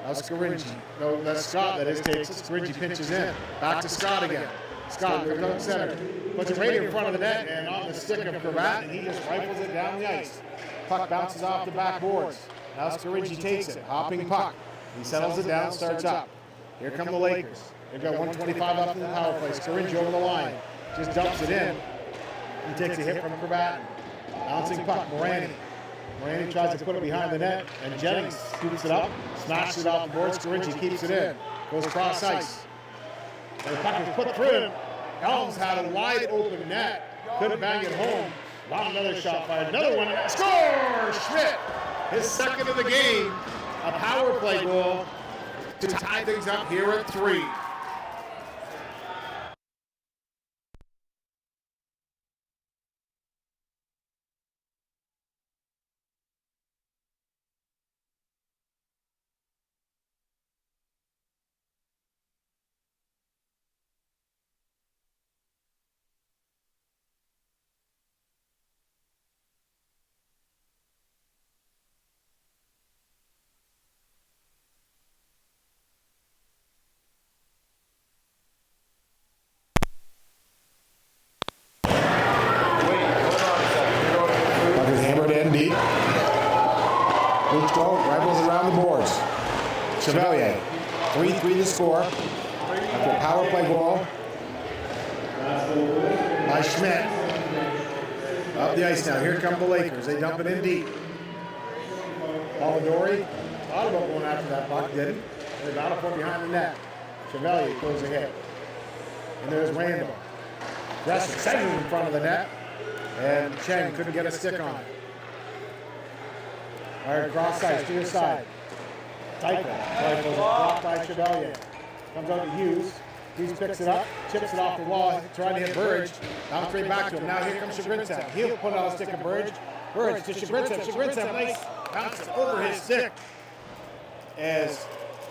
Now Scaringi. No, that's Scott that is takes it. Scaringi pinches in. Back to Scott again. Scott goes up center. Puts it right in front of the net and on the stick of Cravat, and he just rifles it down the ice. Puck bounces off the backboards. Now Scaringi takes it. Hopping puck. He settles it down, starts up. Here come the Lakers. They've got 125 left in the power play. Scaringi over the line. Just dumps it in. He takes a hit from Cravat. Bouncing puck. Morani tries to put it behind the net, and Jennings scoops it up, smashes it off the board. Scaringi keeps it in. Goes cross ice. And the puck is put through him. Elms had a wide open net. Couldn't bang it home. Wow, another shot fired. Another one. Score! Schmidt! His second of the game. A power play goal to tie things up here at 3. Luchko rifles around the boards. Chevalier, 3-3 to score. After a power play goal by Schmidt. Up the ice now. Here come the Lakers. They dump it in deep. Polidori thought about going after that puck, didn't. They battle for behind the net. Chevalier goes ahead. And there's Randall. Dresser setting in front of the net. And Cheng couldn't get a stick on it. All right, cross ice to his side. Tycho rifles blocked by Chevalier. Comes out to Hughes. Hughes picks it up, chips it off the wall, trying to hit Burge. Bounce straight back to him. Now here comes Shagrintsev. He'll put out a stick of Burge. Burge to Shagrintsev. Shagrintsev, nice bounces over his stick. As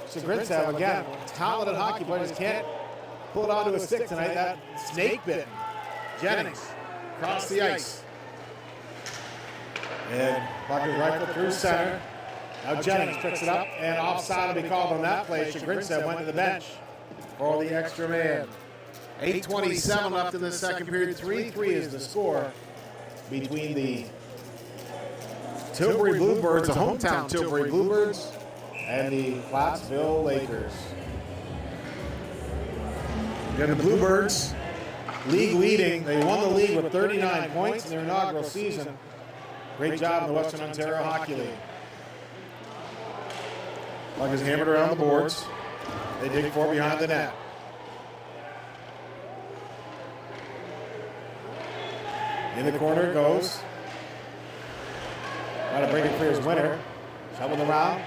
Shagrintsev, again, talented hockey player, just can't pull it onto his stick tonight. That snake bit. Jennings across the ice. And puck is rifled through center. Now Jennings picks it up, and offside will be called on that play. Shagrintsev went to the bench for the extra man. 8:27 left in the second period. 3-3 is the score between the Tilbury Bluebirds, the hometown Tilbury Bluebirds, and the Plattsville Lakers. Again, the Bluebirds, league leading. They won the league with 39 points in their inaugural season. Great job in the Western Ontario Hockey League. Puck is hammered around the boards. They dig for behind the net. In the corner it goes. Trying to break it clear as winner. Shoveled around.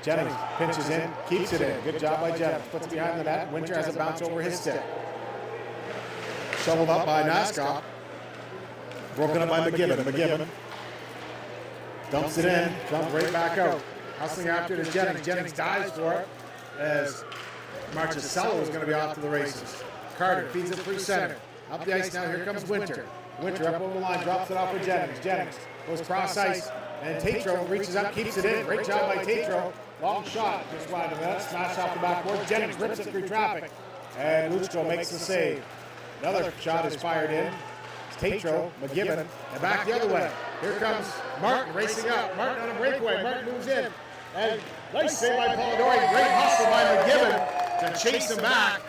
Jennings pinches in, keeps it in. Good job by Jennings. Puts it behind the net. Winter has a bounce over his stick. Shoveled up by Naskop. Broken up by McGibbon. McGibbon dumps it in. Dumps right back out. Hustling after it is Jennings. Jennings dives for it as Marchicello is going to be off to the races. Carter feeds it through center. Up the ice now, here comes Winter. Winter up over the line, drops it off for Jennings. Jennings goes cross ice, and Tatro reaches up, keeps it in. Great job by Tatro. Long shot, just wide of that. Smash off the backboard. Jennings rips it through traffic, and Luchko makes the save. Another shot is fired in. It's Tatro, McGibbon, and back the other way. Here comes Martin racing up. Martin on a breakaway. Martin moves in. And nice save by Polidori. Great hustle by McGibbon to chase him back.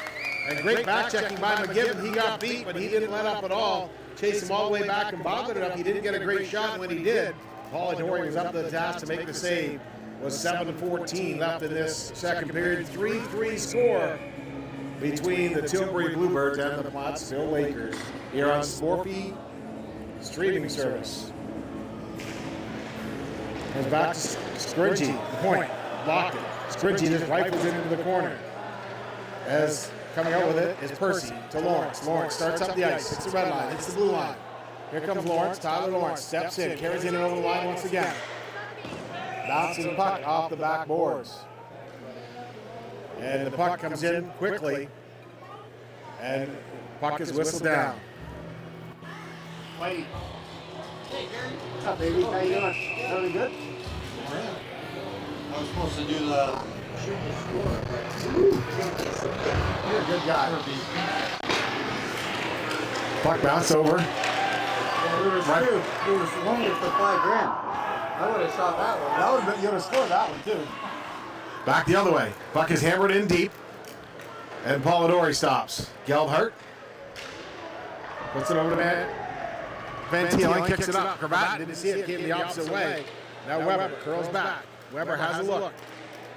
And great back checking by McGibbon. He got beat, but he didn't let up at all. Chased him all the way back and bothered it up. He didn't get a great shot when he did. Polidori was up to the task to make the save. Was 7:14 left in this second period. 3-3 score between the Tilbury Bluebirds and the Plattsville Lakers here on Sporfy streaming service. Goes back to Scriggy, the point, blocked it. Scriggy just rifles it into the corner. As coming out with it is Percy to Lawrence. Lawrence starts up the ice, hits the red line, hits the blue line. Here comes Lawrence, Tyler Lawrence, steps in, carries it over the line once again. Bouncing puck off the back boards. And the puck comes in quickly. And puck is whistled down. Wait. What's up, baby? How you doing? Everything good? I was supposed to do the Shoot the score. You're a good guy. Puck bounce over. Yeah, we were swinging it for $5,000. I would have shot that one. That would have been, you would have scored that one too. Back the other way. Puck is hammered in deep. And Polidori stops. Geldhart puts it over to Van Thielen, kicks it up. Cravat didn't see it, came the opposite way. Now Weber curls back. Weber has a look.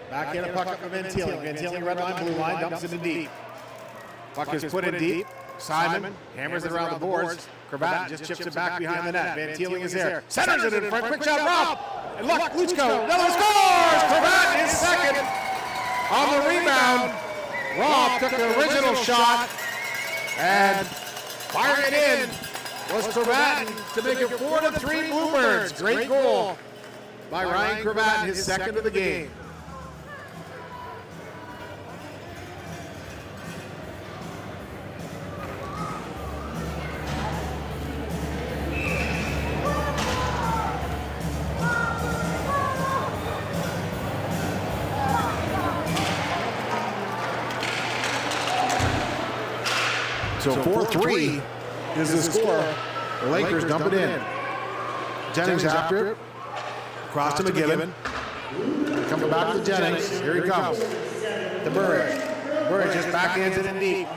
Back in a puck up to Van Thielen. Van Thielen, red line, blue line, dumps it in deep. Puck is put in deep. Simon hammers it around the boards. Cravat just chips it back behind the net. Van Thielen is there. Centers it in front. Quick shot, Rob. And look, Luchko. Another scores! Cravat is second on the rebound. Rob took the original shot and fired it in. Was Cravat to make it 4-3 Bluebirds. Great goal by Ryan Cravat, his second of the game. So 4-3 is the score. The Lakers dump it in. Jennings after it. Cross to McGibbon. Coming back to Jennings. Here he comes. Tilbury. Tilbury just backhands it in deep.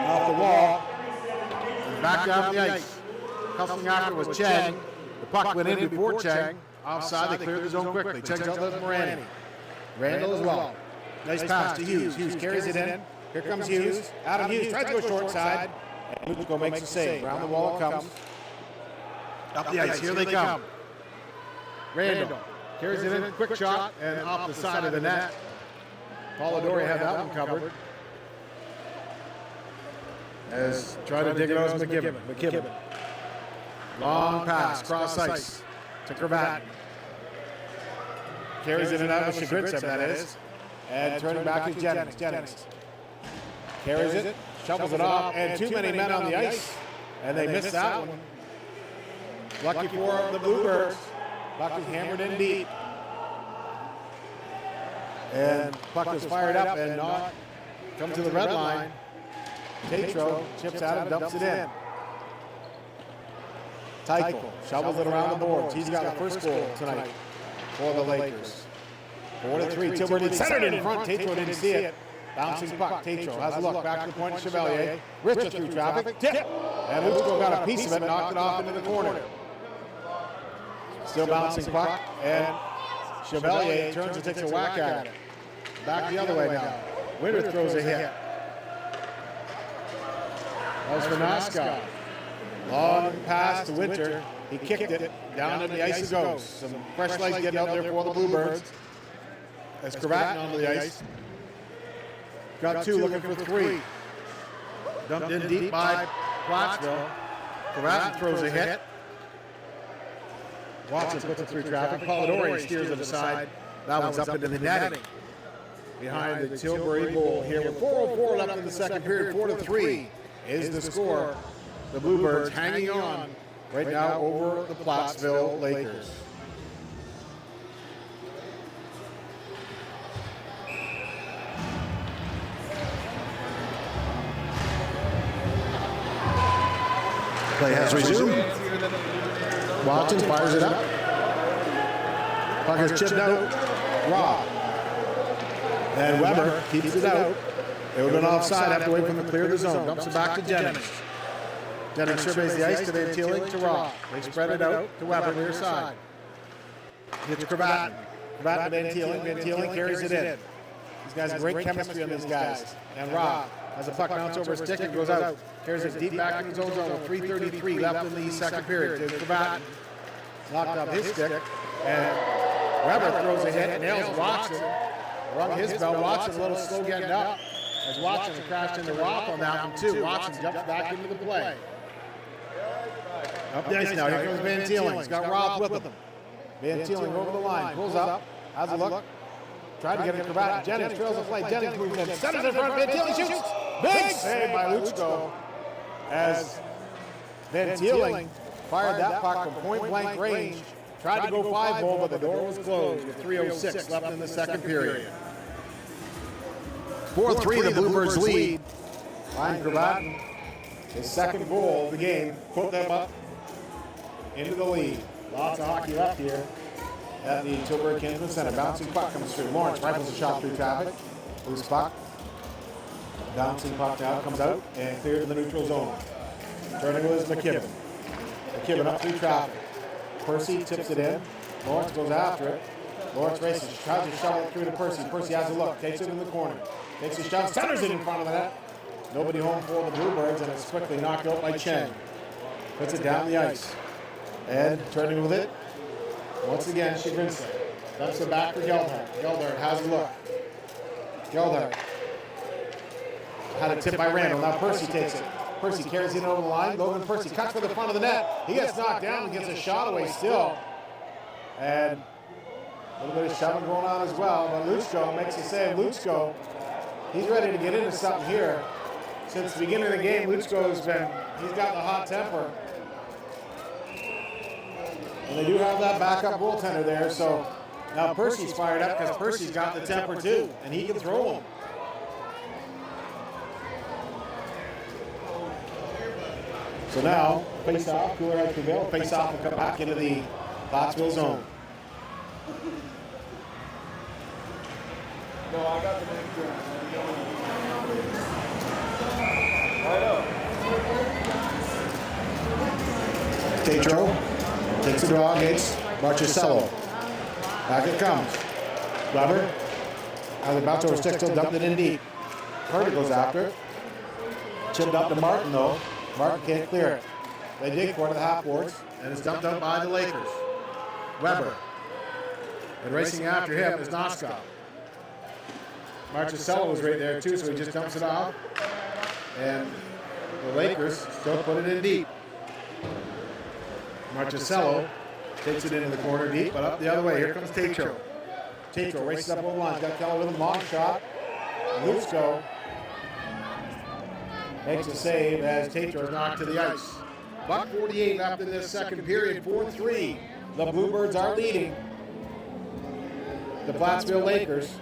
Off the wall. Back down the ice. Hustling after was Cheng. The puck went in before Cheng. Offside, they cleared the zone quickly. Cheng's out to Morani. Randall as well. Nice pass to Hughes. Hughes carries it in. Here comes Hughes. Adam Hughes tries to go short side. And Luchko makes the save. Around the wall it comes. Up the ice. Here they come. Randall carries it in. Quick shot. And off the side of the net. Polidori had that one covered. As trying to dig it out as McKibben. Long pass. Cross ice. To Cravatin. Carries it in out with Shagritsev, that is. And turning back to Jennings. Jennings carries it, shovels it off, and too many men on the ice. And they missed that one. Lucky for the Bluebirds. Puck is hammered in deep. And puck is fired up and not come to the red line. Tatro chips out and dumps it in. Tycho shovels it around the boards. He's got the first goal tonight for the Lakers. 4-3. Tilbury centered it in front. Tatro didn't see it. Bouncing puck. Tatro has a look back to the point. Chevalier. Richter through traffic. Tip. And Luchko got a piece of it, knocked it off into the corner. Still bouncing puck. And Chevalier turns and takes a whack at it. Back the other way now. Winter throws a hit. That was for Naskov. Long pass to Winter. He kicked it. Down in the ice it goes. Some fresh legs getting out there for the Bluebirds. As Cravatin onto the ice. Got two, looking for three. Dumped in deep by Plattsville. Cravatin throws a hit. Watson puts it through traffic. Polidori steers it aside. That one's up into the netting. Behind the Tilbury goal here with 4:04 left in the second period. 4-3 is the score. The Bluebirds hanging on right now over the Plattsville Lakers. Play has resumed. Watson fires it up. Puck is chipped out. Raw. And Weber keeps it out. It would have been offside after waiting for him to clear the zone. Dumps it back to Jennings. Jennings surveys the ice to Van Teeling to Raw. They spread it out to Weber near side. Hits Cravatin. Cravatin to Van Teeling. Van Teeling carries it in. These guys have great chemistry on these guys. And Raw has a puck bounce over his stick and goes out. Carries it deep back in his own zone. 3:33 left in the second period. To Cravatin. Knocked off his stick. And Weber throws a hit and nails Watson. Rung his bell. Watson a little slow getting up. As Watson crashed into Roth on that one too. Watson jumps back into the play. Up the ice now. Here comes Van Teeling. He's got Roth with him. Van Teeling over the line. Pulls up. Has a look. Tried to get it to Cravatin. Jennings trails the play. Jennings moves in. Centers in front. Van Teeling shoots. Big save by Luchko. As Van Teeling fired that puck from point-blank range. Tried to go 5-hole, but the door was closed with 3:06 left in the second period. 4-3, the Bluebirds lead. Ryan Cravatin, his second goal of the game, put them up into the lead. Lots of hockey left here at the Tilbury Kinsman Center. Bouncing puck comes through. Lawrence rifles a shot through traffic. Loose puck. Bouncing puck now comes out and clears the neutral zone. Turning with McKibben. McKibben up through traffic. Percy tips it in. Lawrence goes after it. Lawrence races, tries to shovel it through to Percy. Percy has a look, takes it in the corner. Takes a shot, centers it in front of the net. Nobody home for the Bluebirds, and it's quickly knocked out by Cheng. Puts it down the ice. Ed turning with it. Once again, Shagrinson. Dumps it back for Geldhart. Geldhart has a look. Geldhart had a tip by Randall. Now Percy takes it. Percy carries it over the line. Logan Percy cuts for the front of the net. He gets knocked down and gets a shot away still. And a little bit of shoving going on as well. But Luchko makes a save. Luchko, he's ready to get into something here. Since the beginning of the game, he's got the hot temper. And they do have that backup goaltender there. So now Percy's fired up because Percy's got the temper too. And he can throw him. So now, face-off, cooler has prevailed. Face-off will come back into the Plattsville zone. No, I got the big ground. Right up. Tatro takes the draw against Marchicello. Back it comes. Weber has the bounce over stick, still dumped it in deep. Carter goes after it. Chipped up to Martin though. Martin can't clear it. They dig for it at the half boards, and it's dumped out by the Lakers. Weber. And racing after him is Noskov. Marchicello was right there too, so he just dumps it off. And the Lakers still put it in deep. Marchicello takes it into the corner deep, but up the other way. Here comes Tatro. Tatro races up over the line. Got Keller with a long shot. Lutzko makes a save as Tatro is knocked to the ice. Buck 48 after this second period, 4-3. The Bluebirds are leading the Plattsville Lakers.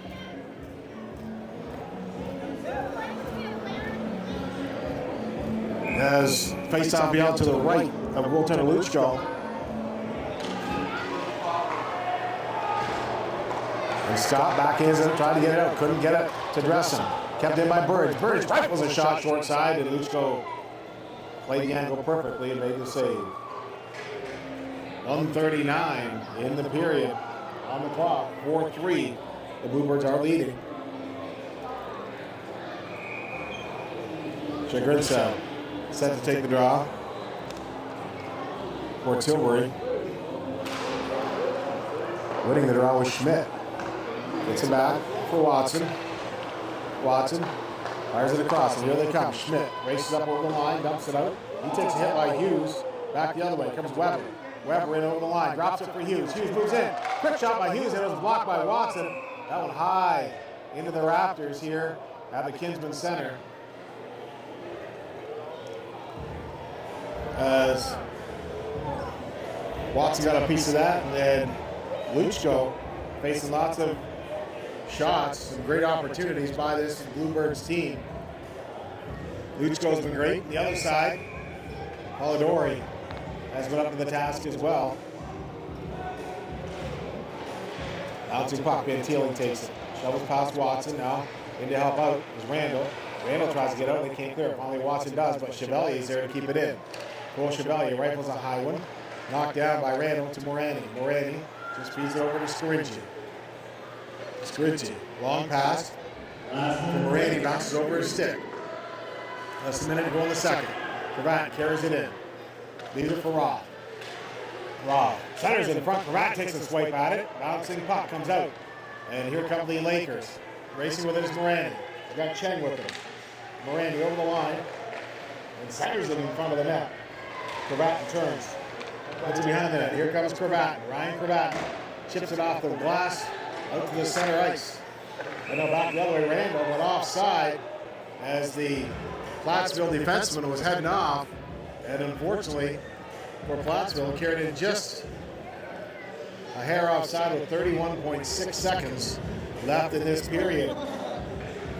As face-off be out to the right of goaltender Lutzko. And Scott backhands it, tried to get it out, couldn't get it to Dressen. Kept in by Burge. Burge rifles a shot short side, and Lutzko played the angle perfectly and made the save. 1:39 in the period on the clock. 4-3. The Bluebirds are leading. Chagrincev set to take the draw for Tilbury. Winning the draw was Schmidt. Gets it back for Watson. Watson fires it across, and here they come. Schmidt races up over the line, dumps it out. He takes a hit by Hughes. Back the other way comes Weber. Weber in over the line, drops it for Hughes. Hughes moves in. Quick shot by Hughes, and it was blocked by Watson. That one high into the rafters here at the Kinsman Center. As Watson got a piece of that, and then Lutzko facing lots of shots, some great opportunities by this Bluebirds team. Lutzko's been great. The other side, Polidori has been up to the task as well. Bouncing puck, Van Teeling takes it. Shovels past Watson now. In to help out is Randall. Randall tries to get out, they can't clear it. Finally Watson does, but Chevalier is there to keep it in. Cole Chevalier rifles a high one. Knocked down by Randall to Morani. Morani just feeds it over to Scarinci. Scarinci, long pass. From Morani, bounces over his stick. Less than a minute to go in the second. Cravat carries it in. Leaves it for Roth. Roth centers in front. Cravat takes a swipe at it. Bouncing puck comes out. And here come the Lakers. Racing with it is Morani. He's got Cheng with him. Morani over the line. And centers it in front of the net. Cravat turns. Puts it behind the net. Here comes Cravat. Ryan Cravat chips it off the glass out to the center ice. And now back the other way. Randall went offside as the Plattsville defenseman was heading off. And unfortunately for Plattsville, carried in just a hair offside with 31.6 seconds left in this period.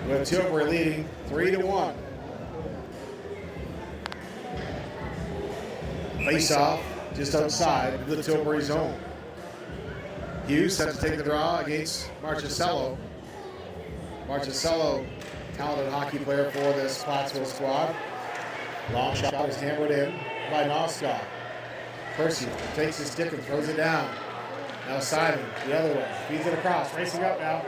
With Tilbury leading 3-1. Face-off just outside of the Tilbury zone. Hughes set to take the draw against Marchicello. Marchicello, talented hockey player for this Plattsville squad. Long shot is hammered in by Noskov. Percy takes his stick and throws it down. Now Simon, the other way, feeds it across, racing up now.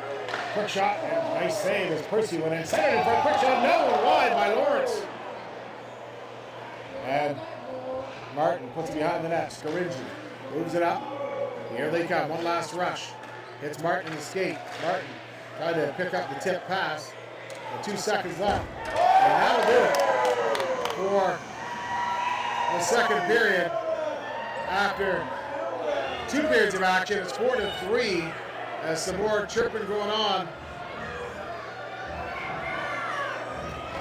Quick shot, and nice save as Percy went in. Centered in front, quick shot, no, wide by Lawrence. And Martin puts it behind the net. Scarinci moves it up. Here they come, one last rush. Hits Martin in the skate. Martin tried to pick up the tip pass. With 2 seconds left. And that'll do it for the second period. After 2 periods of action, it's 4-3 as some more chirping going on.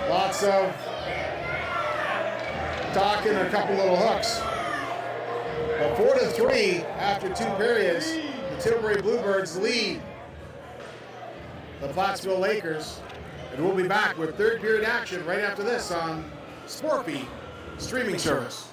Lots of talking and a couple little hooks. But 4-3 after 2 periods, the Tilbury Bluebirds lead the Plattsville Lakers. And we'll be back with third period action right after this on Sportfeed streaming service.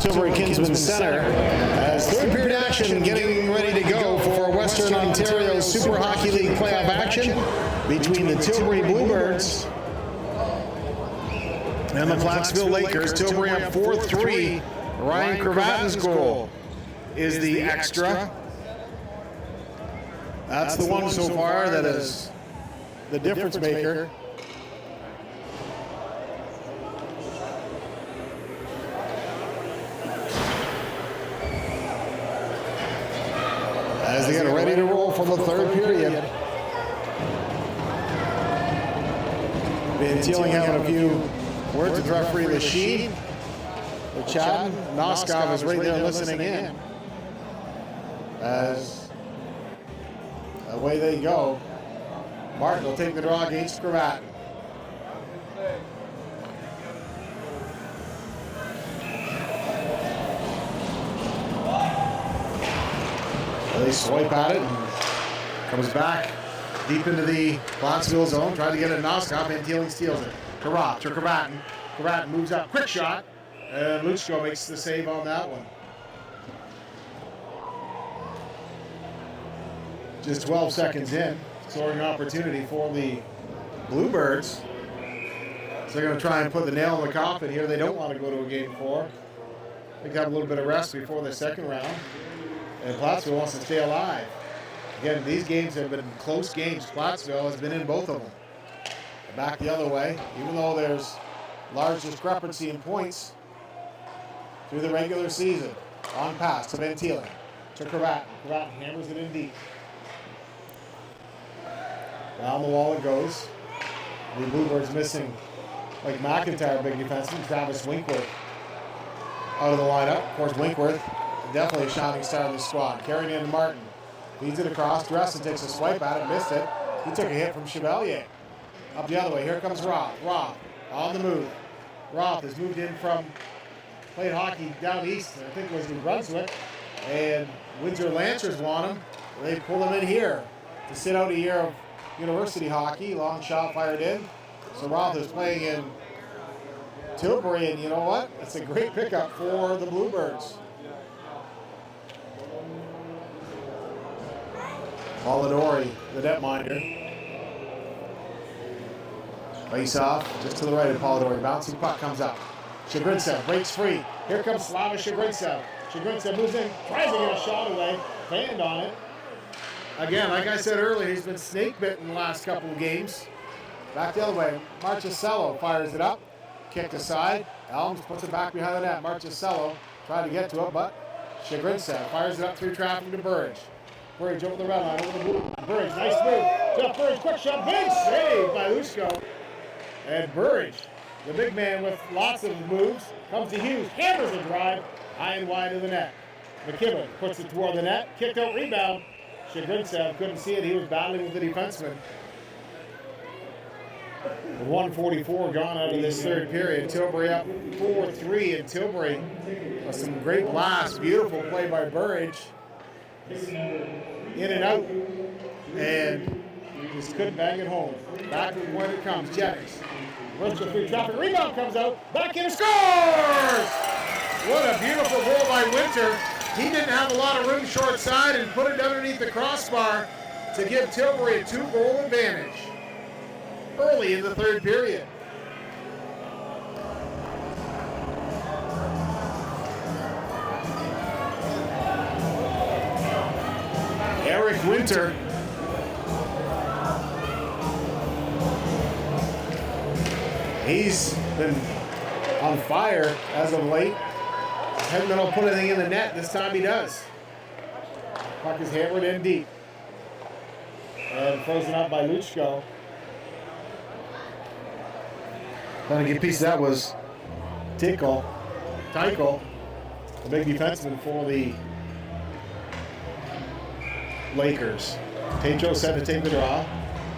Tilbury Kinsman Center as third period action getting ready to go for Western Ontario Super Hockey League playoff action between the Tilbury Bluebirds and the Plattsville Lakers. Tilbury up 4-3. Ryan Cravatin's goal is the extra. That's the one so far that is the difference maker. As they get ready to roll for the third period. Van Teeling having a few words with referee Lachine. They're chatting. Noskov is right there listening in. As away they go. Martin will take the draw against Cravatin. They swipe at it and comes back deep into the Plattsville zone. Trying to get it Noskov, and Teeling steals it. To Roth, to Cravatin. Cravatin moves up, quick shot, and Luchko makes the save on that one. Just 12 seconds in, scoring opportunity for the Bluebirds. So they're going to try and put the nail in the coffin here. They don't want to go to a game 4. They have a little bit of rest before the second round. And Plattsville wants to stay alive. Again, these games have been close games. Plattsville has been in both of them. Back the other way, even though there's large discrepancy in points through the regular season. On pass to Van Teeling, to Cravatin. Cravatin hammers it in deep. Down the wall it goes. The Bluebirds missing like McIntyre, big defenseman, Travis Winkworth out of the lineup. Of course, Winkworth, definitely a shining star in the squad. Carrying in to Martin. Feeds it across, Dresden takes a swipe at it, missed it. He took a hit from Chevalier. Up the other way, here comes Roth. Roth on the move. Roth has moved in from, played hockey down east, I think it was New Brunswick, and Windsor Lancers want him. They pull him in here to sit out a year of university hockey. Long shot fired in. So Roth is playing in Tilbury, and you know what? It's a great pickup for the Bluebirds. Polidori, the netminder. Face off, just to the right of Polidori. Bouncing puck comes up. Shagrintsev breaks free. Here comes Slava Shagrintsev. Shagrintsev moves in, tries to get a shot away, fanned on it. Again, like I said earlier, he's been snake bitten the last couple of games. Back the other way, Marchesello fires it up, kicked aside. Elms puts it back behind the net. Marchesello tried to get to it, but Shagrintsev fires it up through traffic to Burridge. Burridge over the red line, over the blue line. Burridge, nice move. Jeff Burridge, quick shot, big save by Luchko. And Burridge, the big man with lots of moves, comes to Hughes, hammers a drive, high and wide of the net. McKibben puts it toward the net, kicked out, rebound. Shagrintsev couldn't see it, he was battling with the defenseman. 1:44 gone out of this third period. Tilbury up 4-3, and Tilbury with some great blasts. Beautiful play by Burridge. In and out, and he just couldn't bang it home. Back to the point it comes. Jennings runs the free traffic. Rebound comes out. Back in, scores! What a beautiful goal by Winter. He didn't have a lot of room short side and put it underneath the crossbar to give Tilbury a 2-goal advantage early in the third period. Eric Winter. He's been on fire as of late. Hasn't been able to put anything in the net. This time he does. Puck is hammered in deep. And frozen up by Luchko. Trying to get a piece of that was Tycho, the big defenseman for the Lakers. Tycho set to take the draw.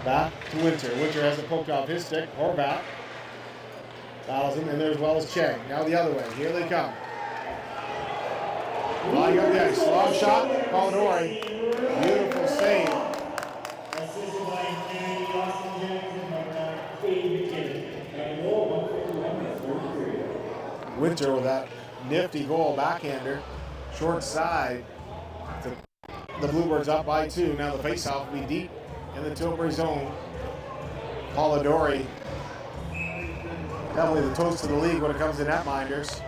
Back to Winter. Winter has it poked off his stick. Horvat fouls him, and there as well as Chang. Now the other way. Here they come. Flying up the ice. Long shot. Polidori. Beautiful save. Winter with that Nifty goal, backhander. Short side. The Bluebirds up by 2. Now the faceoff will be deep in the Tilbury zone. Polidori, definitely the toast of the league when it comes to netminders.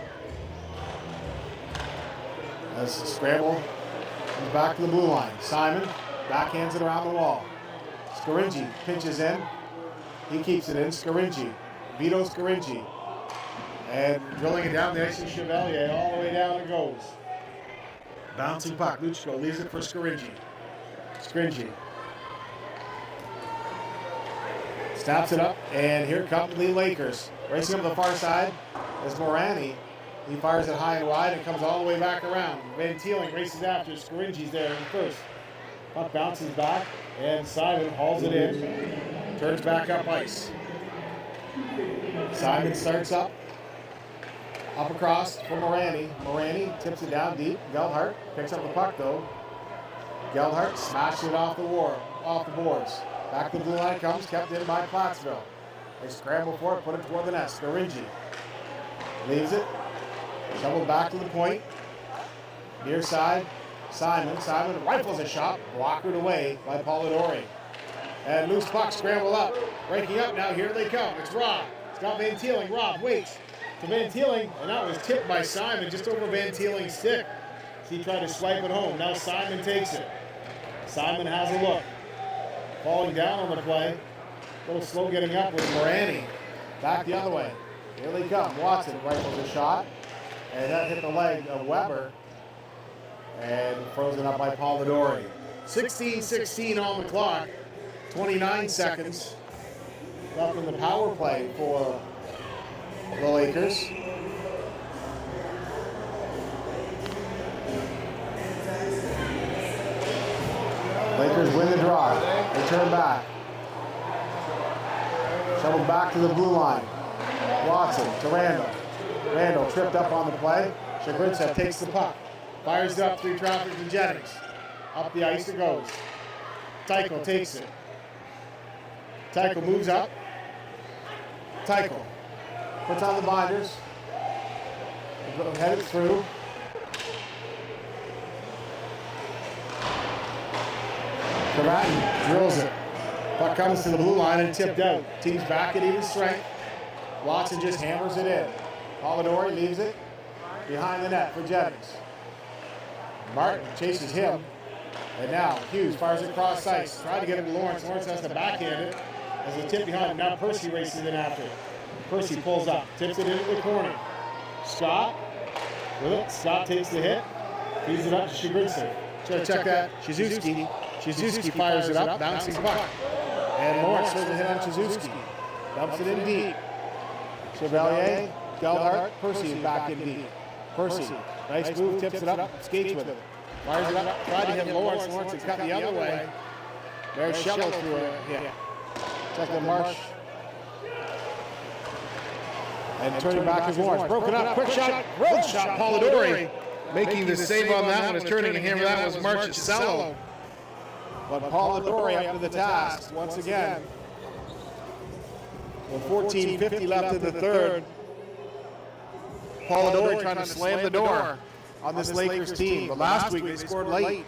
As the scramble comes back to the blue line. Simon backhands it around the wall. Scaringi pinches in. He keeps it in. Scaringi. Vito Scaringi. And drilling it down the ice to Chevalier. All the way down it goes. Bouncing puck. Luchko leaves it for Scaringi. Scaringi. Snaps it up. And here come the Lakers. Racing up the far side is Morani. He fires it high and wide and comes all the way back around. Van Teeling races after. Scaringi's there in first. Puck bounces back. And Simon hauls it in. Turns back up ice. Simon starts up. Up across for Morani. Morani tips it down deep. Geldhart picks up the puck though. Geldhart smashes it off the boards. Back to the blue line comes, kept in by Plattsville. They scramble for it, put it toward the net. Scaringi leaves it. Shoveled back to the point. Near side. Simon rifles a shot, blockered away by Polidori. And loose puck scramble up. Breaking up now, here they come. It's Rob. It's got Van Teeling. Rob waits to Van Teeling, and that was tipped by Simon just over Van Teeling's stick. He tried to swipe it home. Now Simon takes it. Simon has a look. Falling down on the play. A little slow getting up with Morani. Back the other way. Here they come. Watson rifles a shot. And that hit the leg of Weber. And frozen up by Polidori. 16-16 on the clock. 29 seconds left in the power play for the Lakers. Lakers win the draw. They turn back. Shoveled back to the blue line. Watson to Randall. Randall tripped up on the play. Chagrincev takes the puck. Fires it up through traffic to Jennings. Up the ice it goes. Tycho takes it. Tycho moves up. Tycho puts on the binders. Headed through. Kavatin drills it. Puck comes to the blue line and tipped out. Team's back at even strength. Watson just hammers it in. Polidori leaves it behind the net for Jennings. Martin chases him. And now Hughes fires it across ice. Trying to get it to Lawrence. Lawrence has to backhand it. As a tip behind him. Now Percy races in after. Percy pulls up. Tips it into the corner. Scott with it. Scott takes the hit. Feeds it up to Chagrincev. Check that. Shizuski fires it up. Bouncing puck. And Lawrence throws a hit on Shizuski. Dumps it in deep. Chevalier, Geldhart, Percy back in deep. Percy, nice move, tips it up, skates with it. Fires it up, tried to hit Lawrence. Lawrence is cut the other way. There's Shuttle through it. Yeah. Check the Marsh. And turning back is Lawrence. Broken up, quick shot, road shot. Polidori making the save on that one. Is turning a hammer. That was Marchicello. But Polidori up to the task once again. With 14:50 left in the third. Polidori trying to slam the door on this Lakers team. But last week they scored late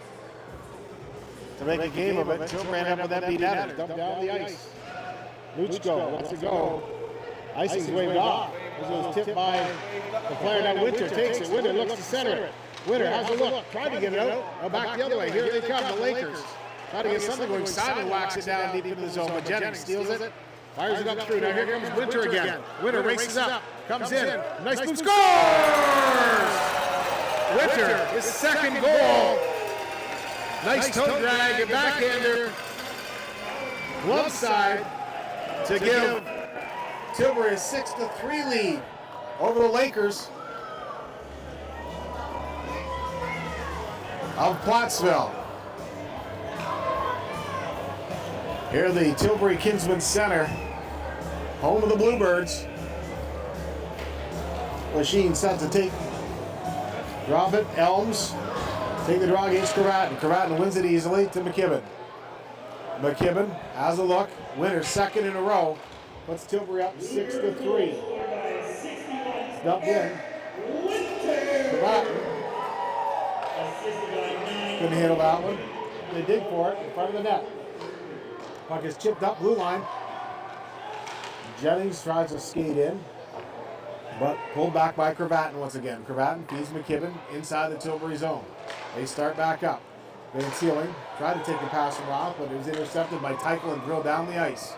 to make a game of it. Until ran up with empty netters. Dumped down the ice. Luchko wants to go. Icing's waved off. This was tipped by the player. Now Winter takes it. Winter looks to center it. Winter has a look. Tried to get it out. Now back the other way. Here they come, the Lakers. Trying to get something going. Simon whacks it down deep into the zone, but Jennings steals it. Fires it up through. Now here comes Winter again. Winter races up. Comes in. Nice move. Scores! Winter, his second goal. Nice toe drag and backhander. Glove side to give Tilbury a 6-3 lead over the Lakers of Plattsville. Here the Tilbury Kinsman Center, home of the Bluebirds. Lachine set to drop it. Elms take the draw against Kavatin. Kavatin wins it easily to McKibben. McKibben has a look. Winner second in a row. Puts Tilbury up 6-3. Dumped in. couldn't handle that one. They dig for it in front of the net. Puck is chipped up blue line. Jennings tries to skate in, but pulled back by Cravatin once again. Cravatin feeds McKibben inside the Tilbury zone. They start back up. Van Sealing tried to take the pass from Roth, but it was intercepted by Teichel and drilled down the ice.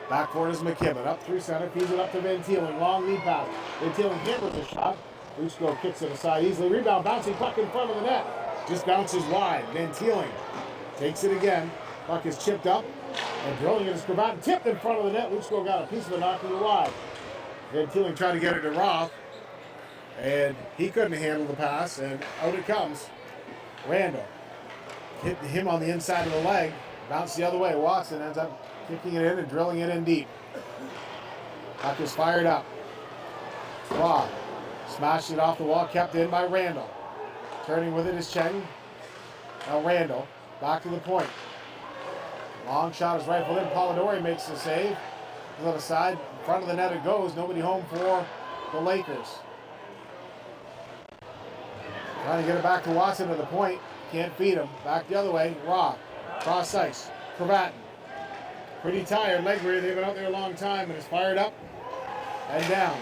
Back forward is McKibben. Up through center, feeds it up to Van Sealing. Long lead pass. Van Sealing hammers a shot. Luchko kicks it aside easily. Rebound, bouncing puck in front of the net. Just bounces wide. Van Sealing takes it again. Puck is chipped up. And drilling it is Cravatin. Tipped in front of the net. Luchko got a piece of it, knocking it wide. Van Sealing tried to get it to Roth. And he couldn't handle the pass. And out it comes. Randall. Hit him on the inside of the leg. Bounced the other way. Watson ends up kicking it in and drilling it in deep. Puck is fired up. Wow. Smashed it off the wall. Kept in by Randall. Turning with it is Cheng. Now Randall. Back to the point. Long shot is rifled in. Polidori makes the save. To the side. In front of the net it goes. Nobody home for the Lakers. Trying to get it back to Watson to the point. Can't feed him. Back the other way. Roth. Cross ice. Cravatin. Pretty tired. Legweir. They've been out there a long time and it's fired up and down.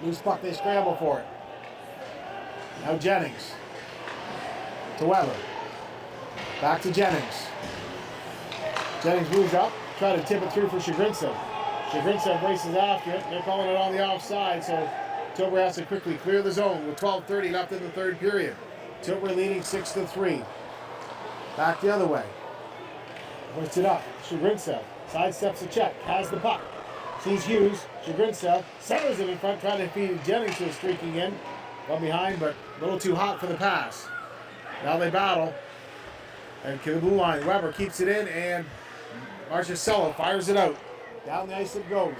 Loose puck. They scramble for it. Now Jennings. To Weber. Back to Jennings. Jennings moves up. Try to tip it through for Shagrintsev. Shagrintsev races after it. They're calling it on the offside, so Tilbury has to quickly clear the zone with 12:30 left in the third period. Tilbury leading 6-3. Back the other way. Hoists it up. Shagrintsev sidesteps the check. Has the puck. Sees Hughes. Shagrintsev centers it in front, trying to feed Jennings, who is streaking in. Well behind, but a little too hot for the pass. Now they battle. And to the blue line. Weber keeps it in, and Marchessello fires it out. Down the ice it goes.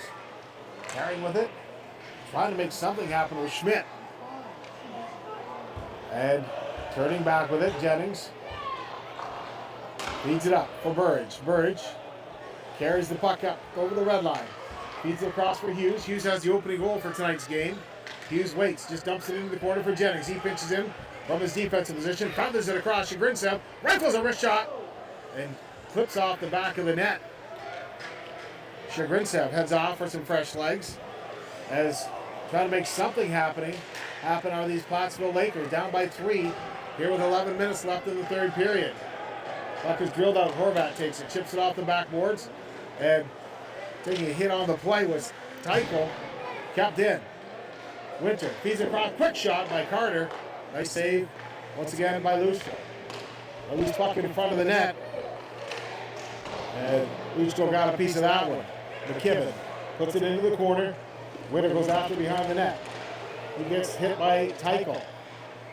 Carrying with it. Trying to make something happen with Schmidt. And turning back with it, Jennings. Feeds it up for Burridge. Burridge carries the puck up over the red line. Feeds it across for Hughes. Hughes has the opening goal for tonight's game. Hughes waits, just dumps it into the corner for Jennings. He pitches in from his defensive position, thunders it across Shagrintsev, rifles a wrist shot, and clips off the back of the net. Shagrintsev heads off for some fresh legs as trying to make something happen are these Plattsville Lakers, down by 3 here with 11 minutes left in the third period. Puck is drilled out. Horvat takes it, chips it off the backboards, and taking a hit on the play was Teichel, kept in. Winter feeds it across, quick shot by Carter. Nice save once again by Luchko. A loose puck in front of the net, and Luchko got a piece of that one. McKibben puts it into the corner. Winter goes after behind the net. He gets hit by Teichel.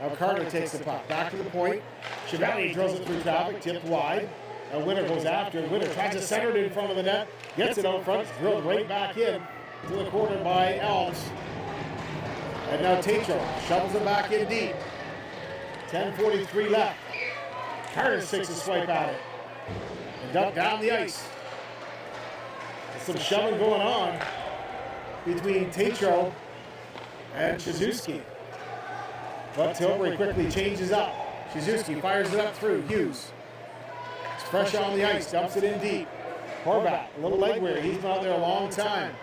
Now Carter takes the puck back to the point. Chevalier drills it through traffic, tipped wide. Now Winter goes after it. Winter tries to center it in front of the net, gets it out front, drilled right back in to the corner by Elms. And now Tatro shovels it back in deep. 10:43 left. Carter takes a swipe at it and ducked down the ice. There's some shoving going on between Tatro and Shizuski. But Tilbury quickly changes up. Shizuski fires it up through. Hughes. It's fresh on the ice. Dumps it in deep. Horvat, a little leg weary. He's been out there a long time.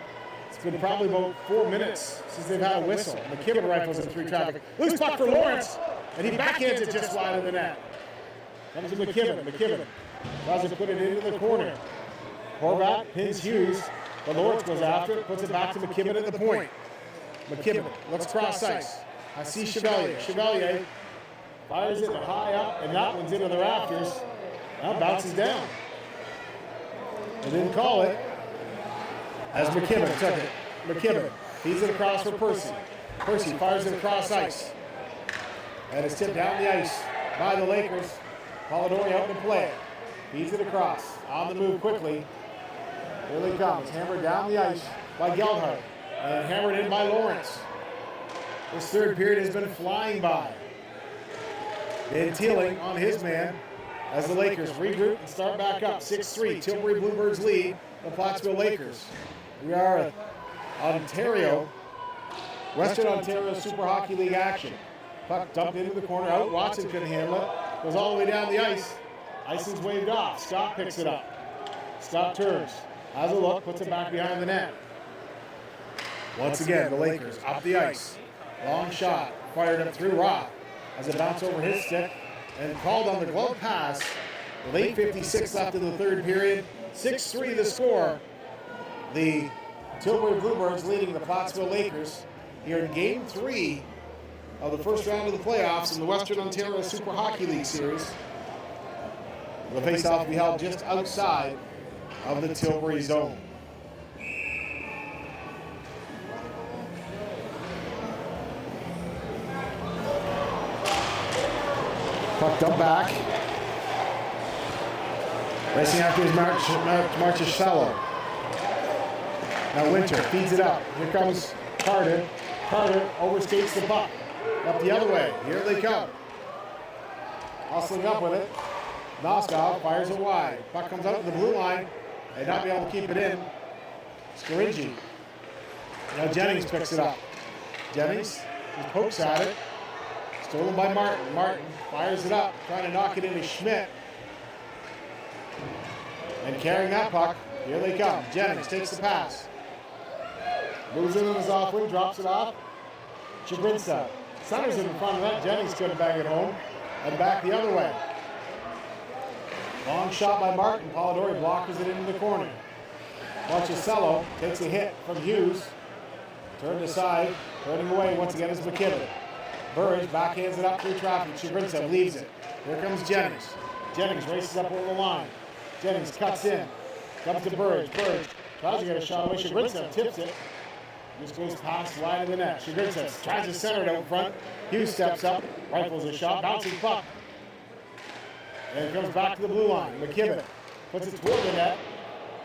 It's been probably about 4 minutes since they've had a whistle. McKibben rifles it through traffic. Loose puck for Lawrence. And he backhands it just wide of the net. Comes to McKibben. McKibben tries to put it into the corner. Horvat pins Hughes. But Lawrence goes after it. Puts it back to McKibben at the point. McKibben looks cross ice. I see Chevalier. Chevalier fires it high up, and that one's into the rafters. Now bounces down. They didn't call it. As McKibben took it. McKibben feeds it across for Percy. Percy fires it across ice. And it's tipped down the ice by the Lakers. Polidori out to play it. Feeds it across. On the move quickly. Here they come. It's hammered down the ice by Geldhart. And hammered in by Lawrence. This third period has been flying by. Van Teeling on his man as the Lakers regroup and start back up. 6-3. Tilbury Bluebirds lead the Plattsville Lakers. We are at Ontario, Western Ontario Super Hockey League action. Puck dumped into the corner. Out. Watson couldn't handle it. Goes all the way down the ice. Icing's waved off. Scott picks it up. Scott turns. Has a look. Puts it back behind the net. Once again, the Lakers up the ice. Long shot. Fired up through Roth. Has a bounce over his stick. And called on the glove pass. With 8:56 left in the third period. 6-3 the score. The Tilbury Bluebirds leading the Plattsville Lakers here in Game 3 of the first round of the playoffs in the Western Ontario Super Hockey League Series. The face-off will be held just outside of the Tilbury zone. Pucked up back. Racing after his Marchescello. Now Winter feeds it up. Here comes Carter. Carter overskates the puck. Up the other way. Here they come. Hustling up with it. Noskov fires it wide. Puck comes out to the blue line. They not be able to keep it in. Scaringi. Now Jennings picks it up. Jennings just pokes at it. Stolen by Martin. Martin fires it up, trying to knock it into Schmidt. And carrying that puck, here they come. Jennings takes the pass. Moves in on his off wing, drops it off. Chigrinsa centers it in front of that. Jennings couldn't bang it home. And back the other way. Long shot by Martin. Polidori blockers it into the corner. Marchescello takes a hit from Hughes. Turned aside. Turning away once again is McKibben. Burridge backhands it up through traffic. Chigrinsa leaves it. Here comes Jennings. Jennings races up over the line. Jennings cuts in. Comes to Burridge. Burridge tries to get a shot away. Chigrinsa tips it. Just goes past wide of the net. Chigrinsa tries to center it out front. Hughes steps up. Rifles a shot. Bouncing puck. And it comes back to the blue line. McKibben puts it toward the net.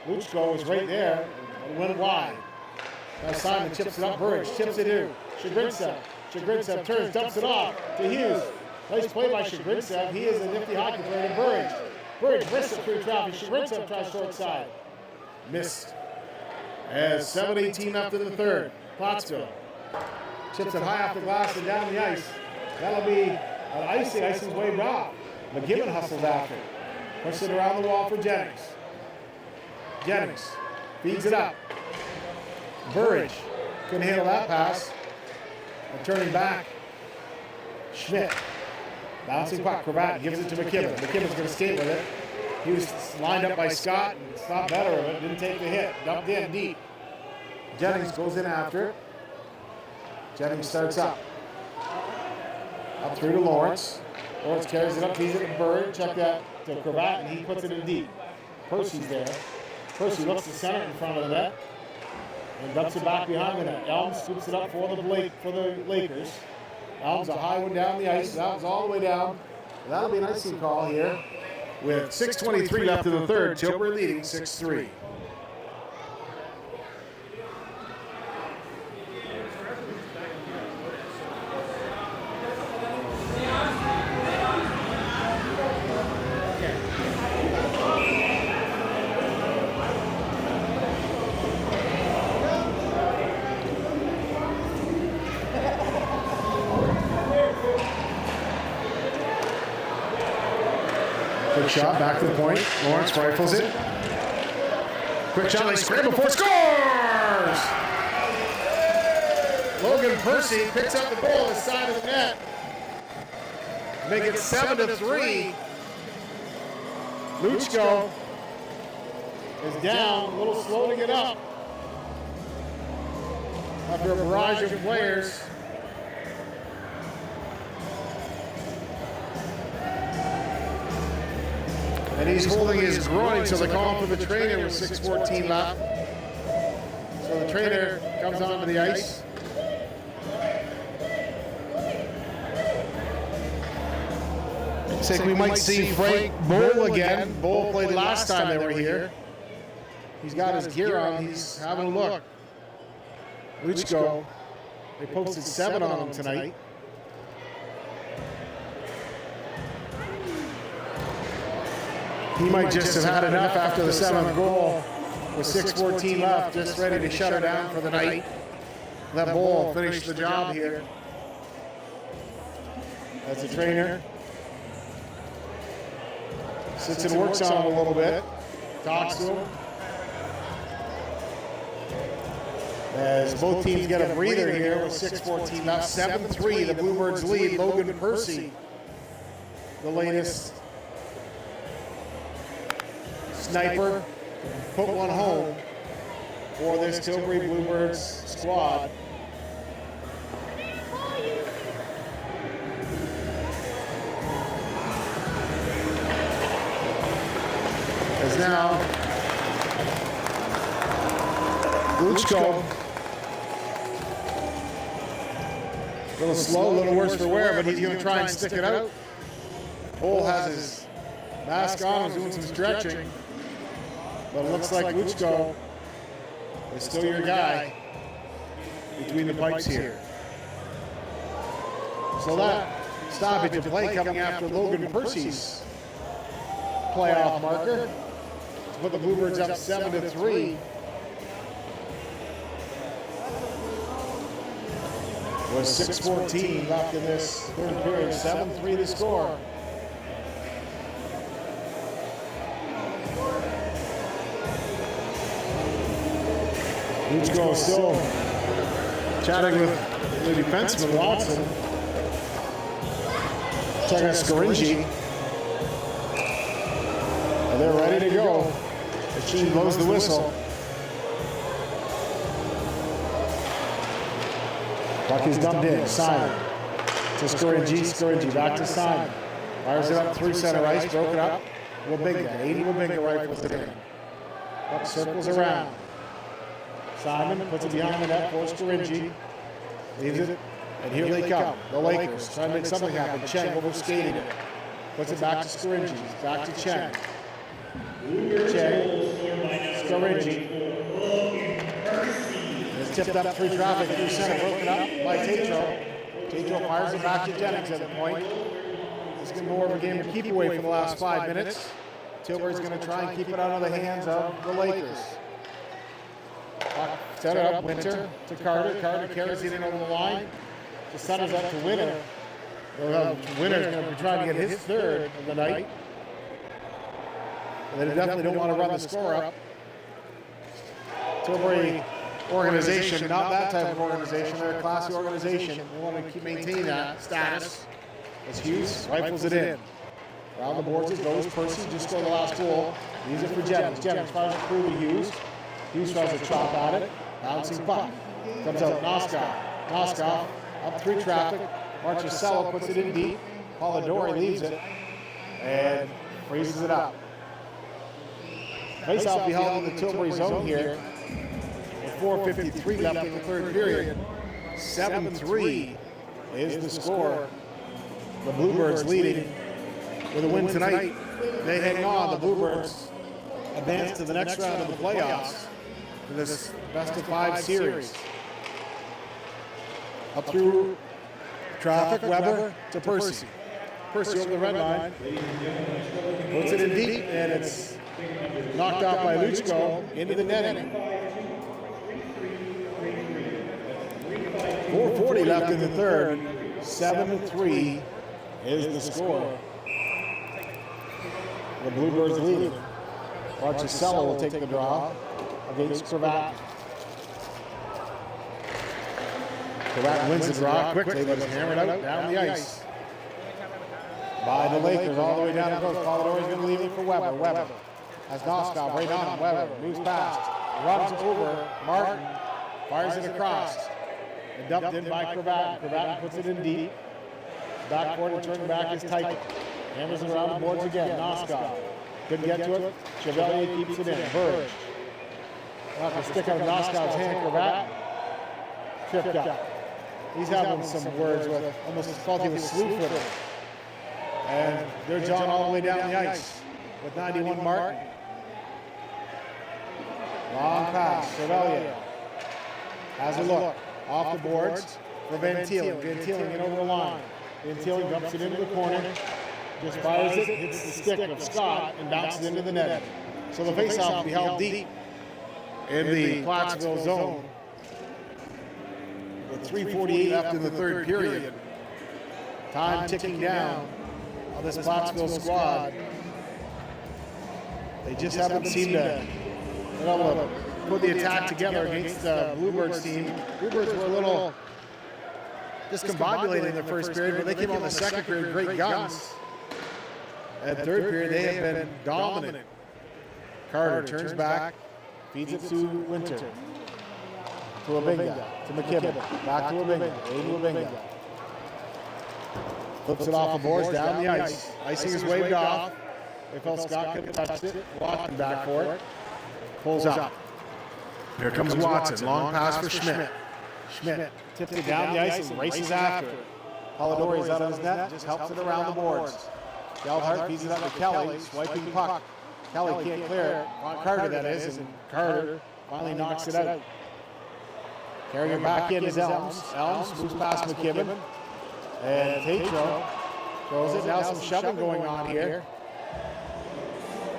Luchko was right there and went wide. Now Simon chips it up. Burridge chips it in. Chigrinsa. Chigrinsa turns, dumps it off to Hughes. Nice play by Chigrinsa. He is a nifty hockey player to Burridge. Burridge missed it through traffic. Chigrinsa tries short side. Missed. As 7:18 left in the third. Plattsville chips it high off the glass and down the ice. That'll be an icing. Icing's waved off. McKibben hustles after. Pushes it around the wall for Jennings. Jennings feeds it up. Burridge couldn't handle that pass. And turning back, Schmidt. Bouncing puck. Cravat gives it to McKibben. McKibben's going to skate with it. He was lined up by Scott and thought better of it. Didn't take the hit. Dumped in deep. Jennings goes in after it. Jennings starts up. Up through to Lawrence. Lawrence carries it up, feeds it to Bird. Check that to Cravat, and he puts it in deep. Percy's there. Percy looks to center in front of the net. And dumps it back behind the net. Elms scoops it up for the Lakers. Elms a high one down the ice. Elms all the way down. And that'll be an icing call here with 6:23 left in the third. Tilbury leading 6-3. Quick shot, back to the point. Lawrence rifles it. Quick shot, they scramble for scores! Logan Percy picks up the ball on the side of the net. Make it 7-3. Luchko is down, a little slow to get up. After a barrage of players. And he's holding his groin, so they call him for the trainer with 6:14 left. So the trainer comes onto the ice. Looks like we might see Frank Bowl again. Bowl played last time they were here. He's got his gear on. He's having a look. Luchko, they posted 7 on him tonight. He might just have had enough after the 7th goal with 6:14 left, just ready to shut her down for the night. Let Bowl finish the job here. As the trainer Sits and works on him a little bit. Talks to him. As both teams get a breather here with 6:14 left. 7-3, the Bluebirds lead. Logan Percy, the latest sniper, put one home for this Tilbury Bluebirds squad. As now, Luchko, a little slow, a little worse for wear, but he's going to try and stick it out. Cole has his mask on, he's doing some stretching. But it looks like Luchko is still your guy between the pipes here. So that stoppage of play coming after Logan Percy's playoff marker to put the Bluebirds up 7-3. With 6:14 left in this third period, 7-3 the score. Luchko is still chatting with the defenseman Watson. Checking out Scaringi. And they're ready to go. Machine blows the whistle. Puck is dumped in. Simon to Scaringi. Scaringi back to Simon. Fires it up through center ice. Broke it up. Wabinga. 80 Wabinga rifles it in. Puck circles around. Simon puts it behind the net for Scaringi. Leaves it. And here they come. The Lakers trying to make something happen. Cheng overskated it. Puts it back to Scaringi. Back to Cheng. Cheng. Scaringi. It's tipped up through traffic through center. Broken up by Tatro. Tatro fires it back to Jennings at the point. This is more of a game of keep away for the last 5 minutes. Tilbury's going to try and keep it out of the hands of the Lakers. Set it up, Winter to Carter. Carter carries it in over the line. The center's up to Winter. Winter's going to be trying to get his third of the night. And they definitely don't want to run the score up. Tilbury organization, not that type of organization. They're a classy organization. We want to keep maintaining that status. As Hughes rifles it in. Around the boards it goes. Percy just scored the last goal. Use it for Jennings. Jennings fires it through to Hughes. Hughes tries to chop at it. Bouncing puck. Comes out Noskov. Noskov up through traffic. Marchessello puts it in deep. Polidori leaves it. And freezes it up. Face-off be held in the Tilbury zone here. With 4:53 left in the third period. 7-3 is the score. The Bluebirds leading with a win tonight. They hang on. The Bluebirds advance to the next round of the playoffs in this best-of-5 series. Up through traffic, Weber to Percy. Percy over the red line. Puts it in deep, and it's knocked out by Luchko into the netting. 4:40 left in the third. 7-3 is the score. The Bluebirds lead. Marchessello will take the draw against Cravat. Cravat wins the draw quickly, but is hammered out down the ice by the Lakers all the way down the coast. Polidori's going to leave it for Weber. Weber has Noskov right on him. Weber moves past, runs over Martin, fires it across. And dumped in by Cravat. Cravat puts it in deep. Backboard and turning back is tight. Hammers it around the boards again. Noskov couldn't get to it. Chevalier keeps it in. Burge. Off the stick out of Noskov's hand. Cravat tripped up. He's having some words with almost felt he was slew-footed. And they're jawing all the way down the ice with 91 Martin. Long pass. Chevalier has a look. Off the boards for Van Teeling. Van Teeling in over the line. Van Teeling dumps it into the corner. Just fires it, hits the stick of Scott, and bounces into the net. So the faceoff will be held deep in the Plattsville zone. With 3:48 left in the third period. Time ticking down on this Plattsville squad. They just haven't seemed to be able to put the attack together against the Bluebirds team. Bluebirds were a little discombobulated in the first period, but they came on the second period, great guns. At third period, they have been dominant. Carter turns back, feeds it to Winter. To Abinga, to McKibben, back to Abinga, to Abinga. Flips it off the boards, down the ice. Icing is waved off. They felt Scott could have touched it. Watson back for it. Pulls up. Here comes Watson. Long pass for Schmidt. Schmidt tips it down the ice and races after it. Polidori is out of his net, just helps it around the boards. Gelhardt feeds it up to Kelly, swiping puck. Kelly can't clear it. Carter, that is, and Carter finally knocks it out. Carrying it back in is Elms. Elms moves past McKibben. And Tatro throws it. Now some shoving going on here.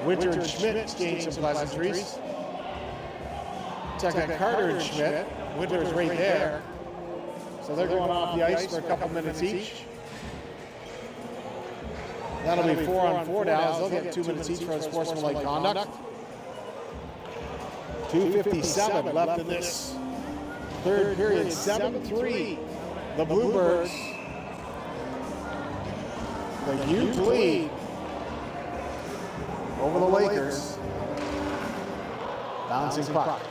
Winter and Schmidt exchange some pleasantries. Checking Carter and Schmidt. Winter is right there. So they're going off the ice for a couple minutes each. That'll be 4-on-4 now. They'll get 2 minutes each for unsportsmanlike conduct. 2:57 left in this third period. 7-3. The Bluebirds. The huge lead over the Lakers. Bouncing puck.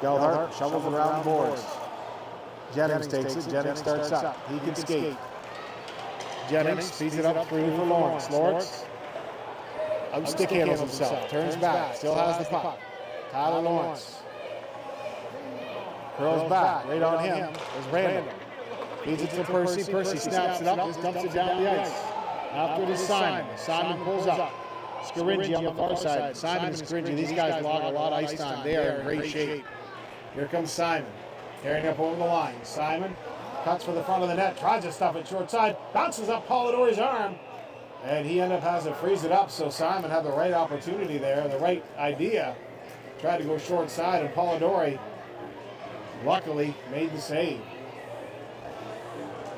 Gelhardt shovels it around the boards. Jennings takes it. Jennings starts up. He can skate. Jennings feeds it up through for Lawrence. Lawrence stick handles himself. Turns back. Still has the puck. Tyler Lawrence. Curls back. Right on him is Randall. Feeds it to Percy. Percy snaps it up. Just dumps it down the ice. After it is Simon. Simon pulls up. Scaringi on the far side. Simon and Scaringi, these guys log a lot of ice time. They are in great shape. Here comes Simon. Carrying up over the line. Simon cuts for the front of the net. Tries to stuff it short side. Bounces up Polidori's arm. And he ended up has to freeze it up. So Simon had the right opportunity there. The right idea. Tried to go short side. And Polidori luckily made the save.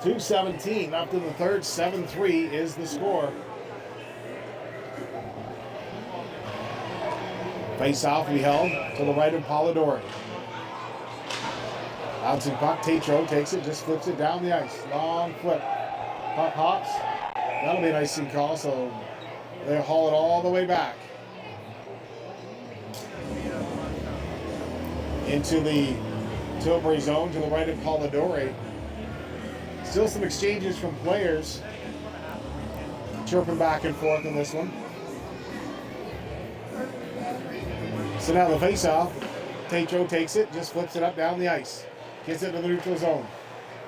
2:17 left in the third. 7-3 is the score. Face-off we held to the right of Polidori. Bouncing puck, Tatro takes it, just flips it down the ice. Long flip. Puck hops. That'll be an icing call, so they haul it all the way back. Into the Tilbury zone to the right of Polidori. Still some exchanges from players. Chirping back and forth in this one. So now the face-off, Tatro takes it, just flips it up down the ice. Gets it to the neutral zone.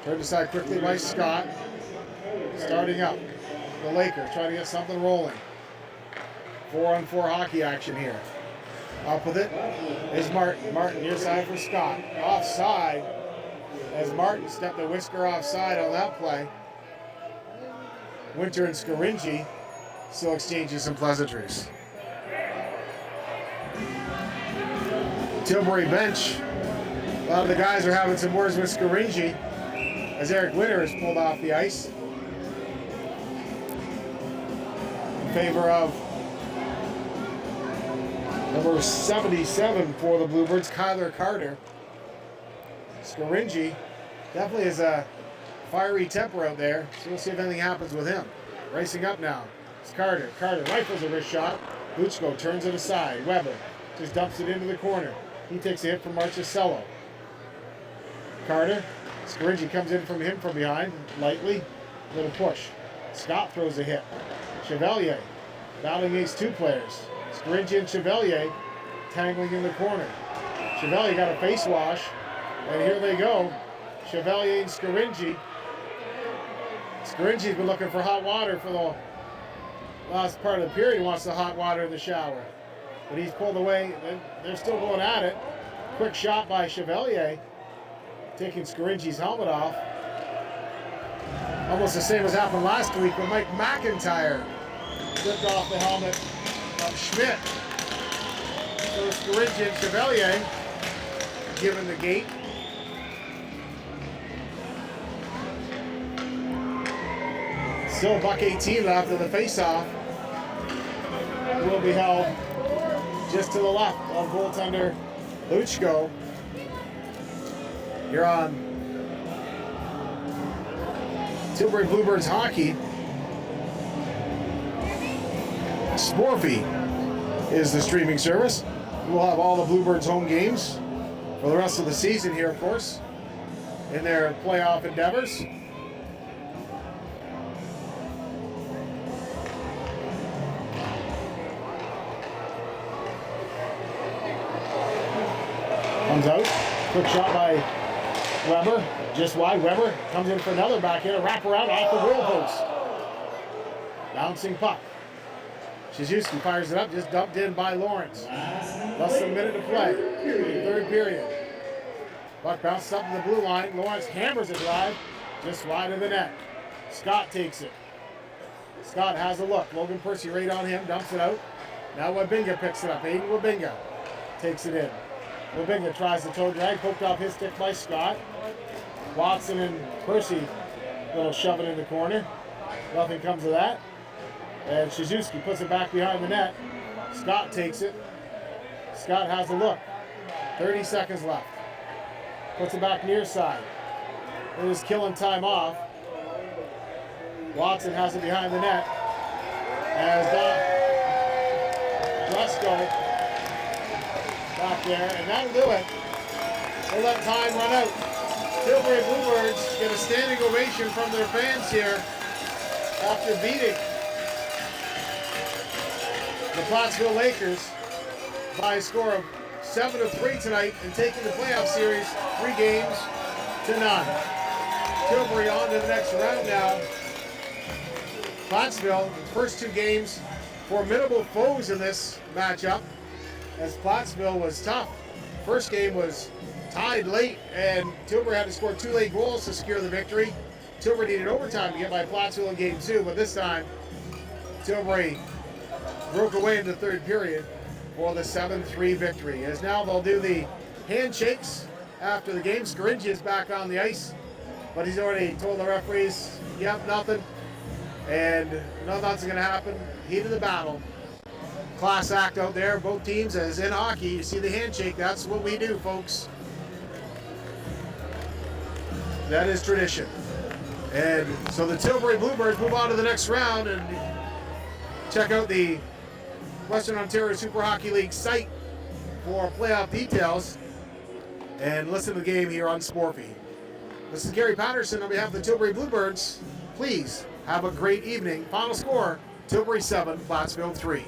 Turned aside quickly by Scott. Starting up. The Lakers trying to get something rolling. 4-on-4 hockey action here. Up with it is Martin. Martin near side for Scott. Offside as Martin stepped a whisker offside on that play. Winter and Scaringi still exchanging some pleasantries. Tilbury bench. A lot of the guys are having some words with Scaringi as Eric Winter is pulled off the ice in favor of number 77 for the Bluebirds, Kyler Carter. Scaringi definitely has a fiery temper out there, so we'll see if anything happens with him. Racing up now. It's Carter. Carter rifles a wrist shot. Luchko turns it aside. Weber just dumps it into the corner. He takes a hit from Marchicello. Carter. Scaringi comes in from him from behind, lightly. Little push. Scott throws a hit. Chevalier battling against two players. Scaringi and Chevalier tangling in the corner. Chevalier got a face wash, and here they go. Chevalier and Scaringi. Scaringi's been looking for hot water for the last part of the period. He wants the hot water in the shower. But he's pulled away. They're still going at it. Quick shot by Chevalier, taking Scaringi's helmet off. Almost the same as happened last week when Mike McIntyre ripped off the helmet of Schmidt. So Scaringi and Chevalier given the gate. Still $1.18 left in the face-off. Will be held just to the left of goaltender Luchko. You're on Tilbury Bluebirds hockey. Sporfy is the streaming service. We'll have all the Bluebirds home games for the rest of the season here, of course, in their playoff endeavors. Comes out, quick shot by Weber, just wide. Weber comes in for another backhand, a wraparound off the goal post. Bouncing puck. Shizuski fires it up, just dumped in by Lawrence. Less than a minute to play. Third period. Puck bounces up to the blue line. Lawrence hammers a drive, just wide of the net. Scott takes it. Scott has a look. Logan Percy right on him, dumps it out. Now Wabinga picks it up. Aiden Wabinga takes it in. Wabinga tries the toe drag, poked off his stick by Scott. Watson and Percy, little shoving in the corner. Nothing comes of that. And Shizuski puts it back behind the net. Scott takes it. Scott has a look. 30 seconds left. Puts it back near side. It is killing time off. Watson has it behind the net. As Rusko back there, and that'll do it. They'll let time run out. Tilbury Bluebirds get a standing ovation from their fans here after beating the Plattsville Lakers by a score of 7-3 tonight and taking the playoff series 3 games to none. Tilbury on to the next round now. Plattsville, first 2 games, formidable foes in this matchup, as Plattsville was tough. First game was tied late, and Tilbury had to score 2 late goals to secure the victory. Tilbury needed overtime to get by Plattsville in game 2, but this time Tilbury broke away in the third period for the 7-3 victory. As now they'll do the handshakes after the game. Scaringi is back on the ice, but he's already told the referees, yep, nothing. And nothing's going to happen. Heat of the battle. Class act out there, both teams, as in hockey, you see the handshake. That's what we do, folks. That is tradition. And so the Tilbury Bluebirds move on to the next round, and check out the Western Ontario Super Hockey League site for playoff details, and listen to the game here on Sporfy. This is Gary Patterson on behalf of the Tilbury Bluebirds. Please have a great evening. Final score, Tilbury 7, Plattsville 3.